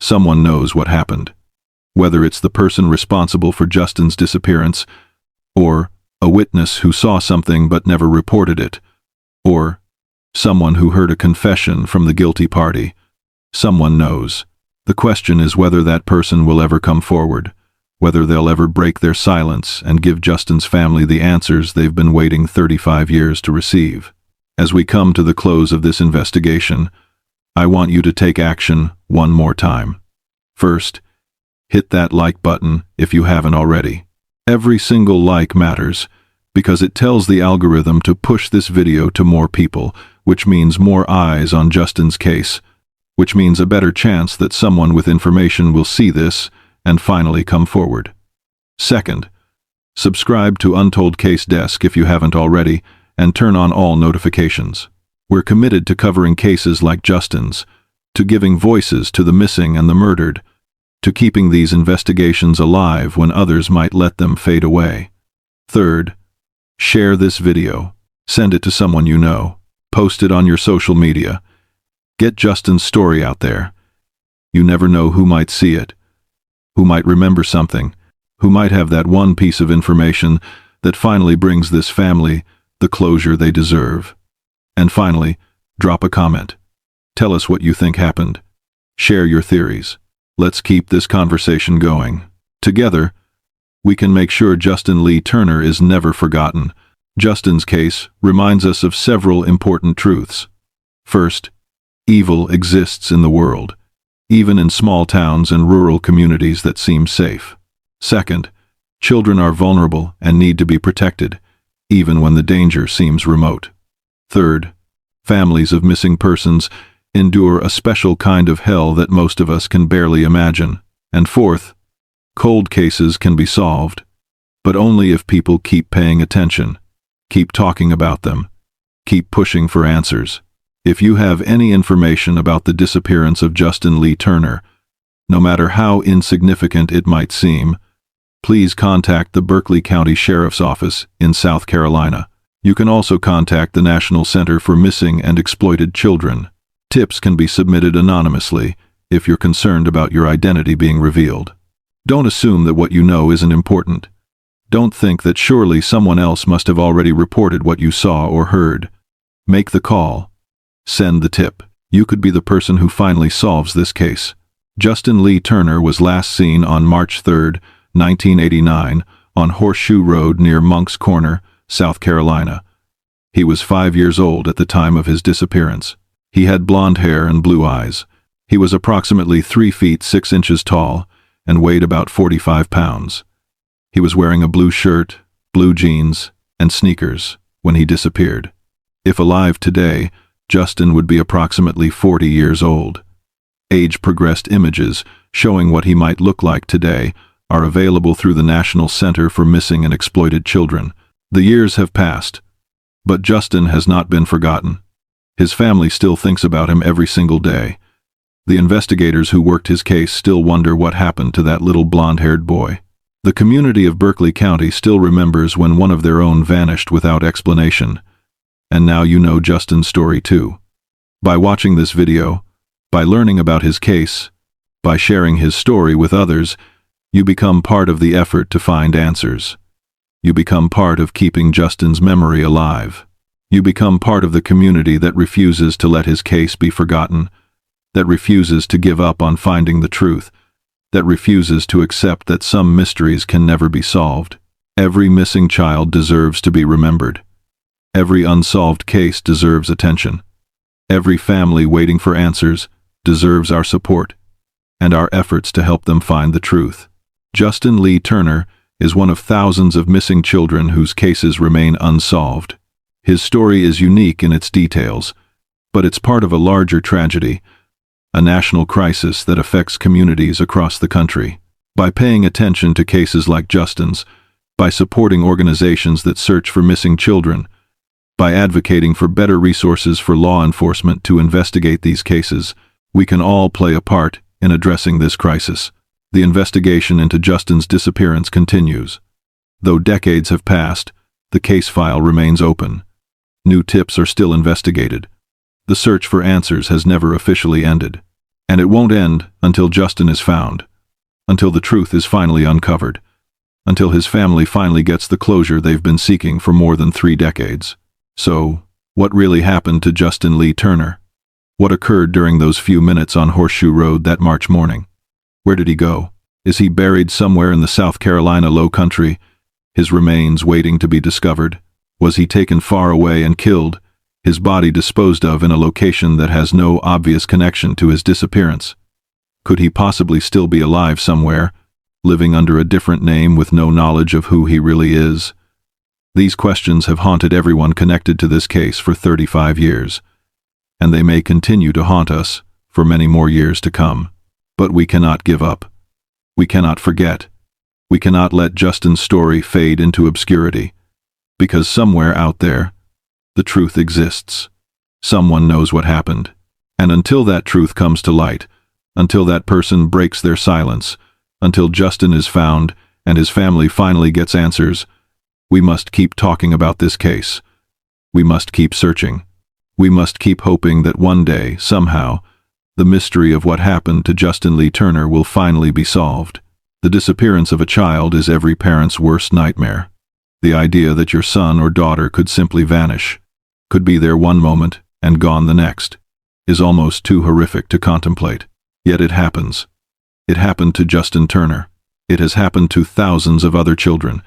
someone knows what happened. Whether it's the person responsible for Justin's disappearance, or a witness who saw something but never reported it, or someone who heard a confession from the guilty party, someone knows. The question is whether that person will ever come forward, whether they'll ever break their silence and give Justin's family the answers they've been waiting 35 years to receive. As we come to the close of this investigation, I want you to take action one more time. First, hit that like button if you haven't already. Every single like matters because it tells the algorithm to push this video to more people, which means more eyes on Justin's case, which means a better chance that someone with information will see this and finally come forward. Second, subscribe to Untold Case Desk if you haven't already, and turn on all notifications. We're committed to covering cases like Justin's, to giving voices to the missing and the murdered, to keeping these investigations alive when others might let them fade away. Third, share this video. Send it to someone you know. Post it on your social media. Get Justin's story out there. You never know who might see it, who might remember something, who might have that one piece of information that finally brings this family the closure they deserve. And finally, drop a comment. Tell us what you think happened. Share your theories. Let's keep this conversation going. Together, we can make sure Justin Lee Turner is never forgotten. Justin's case reminds us of several important truths. First, evil exists in the world, even in small towns and rural communities that seem safe. Second, children are vulnerable and need to be protected, even when the danger seems remote. Third, families of missing persons endure a special kind of hell that most of us can barely imagine. And fourth, cold cases can be solved, but only if people keep paying attention, keep talking about them, keep pushing for answers. If you have any information about the disappearance of Justin Lee Turner, no matter how insignificant it might seem, please contact the Berkeley County Sheriff's Office in South Carolina. You can also contact the National Center for Missing and Exploited Children. Tips can be submitted anonymously if you're concerned about your identity being revealed. Don't assume that what you know isn't important. Don't think that surely someone else must have already reported what you saw or heard. Make the call. Send the tip. You could be the person who finally solves this case. Justin Lee Turner was last seen on March 3, 1989, on Horseshoe Road near Monk's Corner, South Carolina. He was 5 years old at the time of his disappearance. He had blonde hair and blue eyes. He was approximately 3 feet 6 inches tall and weighed about 45 pounds. He was wearing a blue shirt, blue jeans, and sneakers when he disappeared. If alive today, Justin would be approximately 40 years old. Age-progressed images showing what he might look like today are available through the National Center for Missing and Exploited Children. The years have passed, but Justin has not been forgotten. His family still thinks about him every single day. The investigators who worked his case still wonder what happened to that little blonde-haired boy. The community of Berkeley County still remembers when one of their own vanished without explanation. And now you know Justin's story too. By watching this video, by learning about his case, by sharing his story with others, you become part of the effort to find answers. You become part of keeping Justin's memory alive. You become part of the community that refuses to let his case be forgotten, that refuses to give up on finding the truth, that refuses to accept that some mysteries can never be solved. Every missing child deserves to be remembered. Every unsolved case deserves attention. Every family waiting for answers deserves our support and our efforts to help them find the truth. Justin Lee Turner is one of thousands of missing children whose cases remain unsolved. His story is unique in its details, but it's part of a larger tragedy, a national crisis that affects communities across the country. By paying attention to cases like Justin's, by supporting organizations that search for missing children, by advocating for better resources for law enforcement to investigate these cases, we can all play a part in addressing this crisis. The investigation into Justin's disappearance continues. Though decades have passed, the case file remains open. New tips are still investigated. The search for answers has never officially ended. And it won't end until Justin is found, until the truth is finally uncovered, until his family finally gets the closure they've been seeking for more than 3 decades. So, what really happened to Justin Lee Turner? What occurred during those few minutes on Horseshoe Road that March morning? Where did he go? Is he buried somewhere in the South Carolina low country, his remains waiting to be discovered? Was he taken far away and killed, his body disposed of in a location that has no obvious connection to his disappearance? Could he possibly still be alive somewhere, living under a different name with no knowledge of who he really is? These questions have haunted everyone connected to this case for 35 years, and they may continue to haunt us for many more years to come. But we cannot give up. We cannot forget. We cannot let Justin's story fade into obscurity, because somewhere out there, the truth exists. Someone knows what happened. And until that truth comes to light, until that person breaks their silence, until Justin is found and his family finally gets answers, we must keep talking about this case. We must keep searching. We must keep hoping that one day, somehow, the mystery of what happened to Justin Lee Turner will finally be solved. The disappearance of a child is every parent's worst nightmare. The idea that your son or daughter could simply vanish, could be there one moment and gone the next, is almost too horrific to contemplate. Yet it happens. It happened to Justin Turner. It has happened to thousands of other children.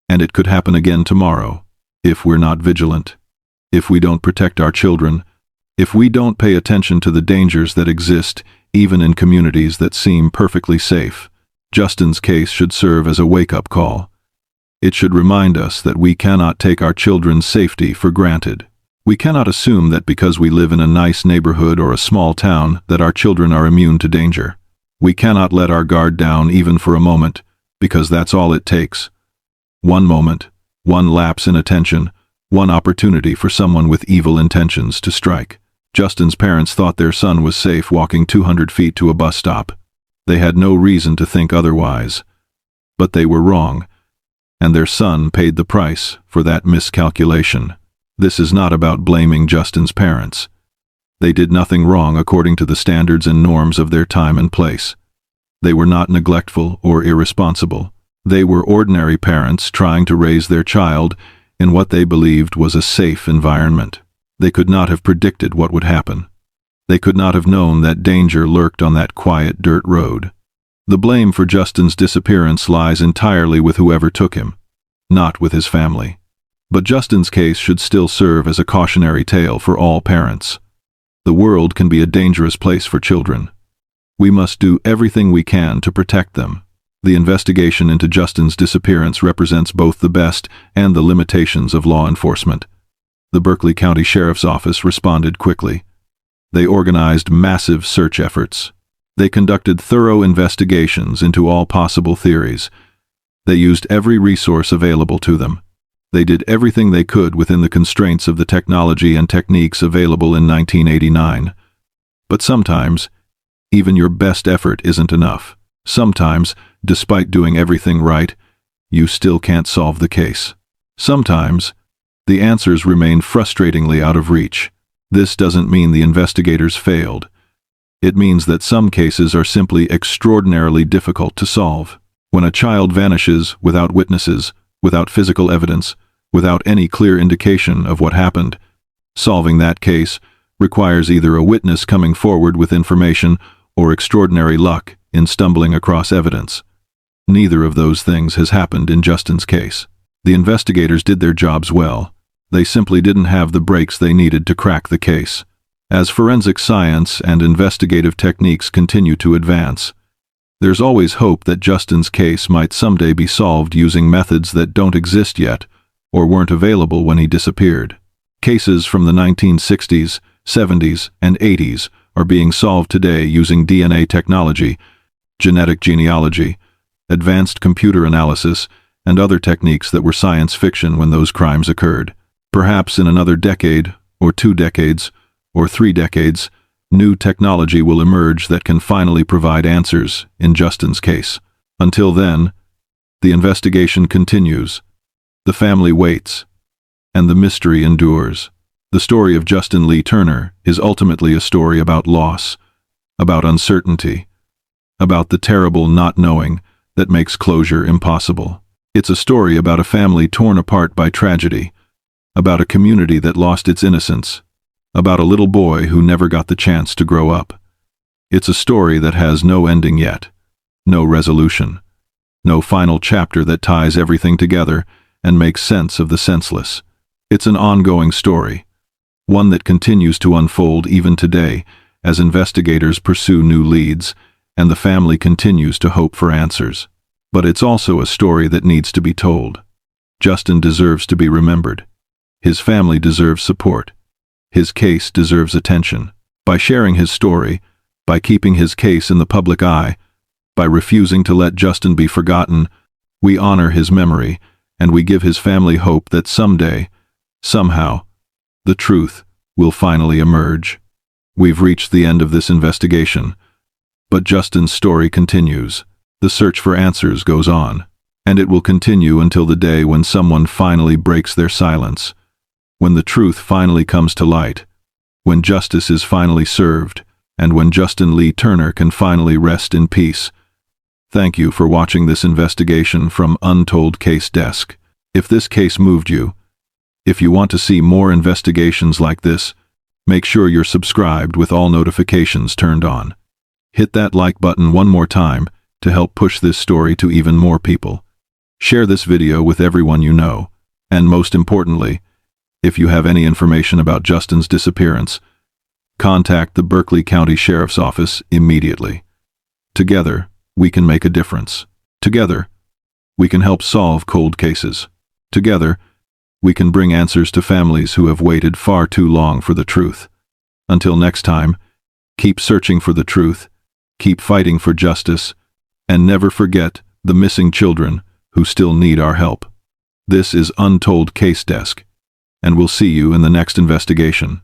And it could happen again tomorrow, if we're not vigilant, if we don't protect our children, if we don't pay attention to the dangers that exist even in communities that seem perfectly safe. Justin's case should serve as a wake-up call. It should remind us that we cannot take our children's safety for granted. We cannot assume that because we live in a nice neighborhood or a small town that our children are immune to danger. We cannot let our guard down even for a moment, because that's all it takes. One moment, one lapse in attention, one opportunity for someone with evil intentions to strike. Justin's parents thought their son was safe walking 200 feet to a bus stop. They had no reason to think otherwise. But they were wrong, and their son paid the price for that miscalculation. This is not about blaming Justin's parents. They did nothing wrong according to the standards and norms of their time and place. They were not neglectful or irresponsible. They were ordinary parents trying to raise their child in what they believed was a safe environment. They could not have predicted what would happen. They could not have known that danger lurked on that quiet dirt road. The blame for Justin's disappearance lies entirely with whoever took him, not with his family. But Justin's case should still serve as a cautionary tale for all parents. The world can be a dangerous place for children. We must do everything we can to protect them. The investigation into Justin's disappearance represents both the best and the limitations of law enforcement. The Berkeley County Sheriff's Office responded quickly. They organized massive search efforts. They conducted thorough investigations into all possible theories. They used every resource available to them. They did everything they could within the constraints of the technology and techniques available in 1989. But sometimes, even your best effort isn't enough. Sometimes, despite doing everything right, you still can't solve the case. Sometimes, the answers remain frustratingly out of reach. This doesn't mean the investigators failed. It means that some cases are simply extraordinarily difficult to solve. When a child vanishes without witnesses, without physical evidence, without any clear indication of what happened, solving that case requires either a witness coming forward with information or extraordinary luck in stumbling across evidence. Neither of those things has happened in Justin's case. The investigators did their jobs well. They simply didn't have the breaks they needed to crack the case. As forensic science and investigative techniques continue to advance, there's always hope that Justin's case might someday be solved using methods that don't exist yet or weren't available when he disappeared. Cases from the 1960s, 70s, and 80s are being solved today using DNA technology, genetic genealogy, advanced computer analysis, and other techniques that were science fiction when those crimes occurred. Perhaps in another decade, or 2 decades, or 3 decades, new technology will emerge that can finally provide answers in Justin's case. Until then, the investigation continues, the family waits, and the mystery endures. The story of Justin Lee Turner is ultimately a story about loss, about uncertainty, about the terrible not knowing that makes closure impossible. It's a story about a family torn apart by tragedy, about a community that lost its innocence, about a little boy who never got the chance to grow up. It's a story that has no ending yet, no resolution, no final chapter that ties everything together and makes sense of the senseless. It's an ongoing story, one that continues to unfold even today as investigators pursue new leads and the family continues to hope for answers. But it's also a story that needs to be told. Justin deserves to be remembered. His family deserves support. His case deserves attention. By sharing his story, by keeping his case in the public eye, by refusing to let Justin be forgotten, we honor his memory and we give his family hope that someday, somehow, the truth will finally emerge. We've reached the end of this investigation, but Justin's story continues. The search for answers goes on, and it will continue until the day when someone finally breaks their silence, when the truth finally comes to light, when justice is finally served, and when Justin Lee Turner can finally rest in peace. Thank you for watching this investigation from Untold Case Desk. If this case moved you, if you want to see more investigations like this, make sure you're subscribed with all notifications turned on. Hit that like button one more time to help push this story to even more people. Share this video with everyone you know, and most importantly, if you have any information about Justin's disappearance, contact the Berkeley County Sheriff's Office immediately. Together, we can make a difference. Together, we can help solve cold cases. Together, we can bring answers to families who have waited far too long for the truth. Until next time, keep searching for the truth, keep fighting for justice, and never forget the missing children who still need our help. This is Untold Case Desk, and we'll see you in the next investigation.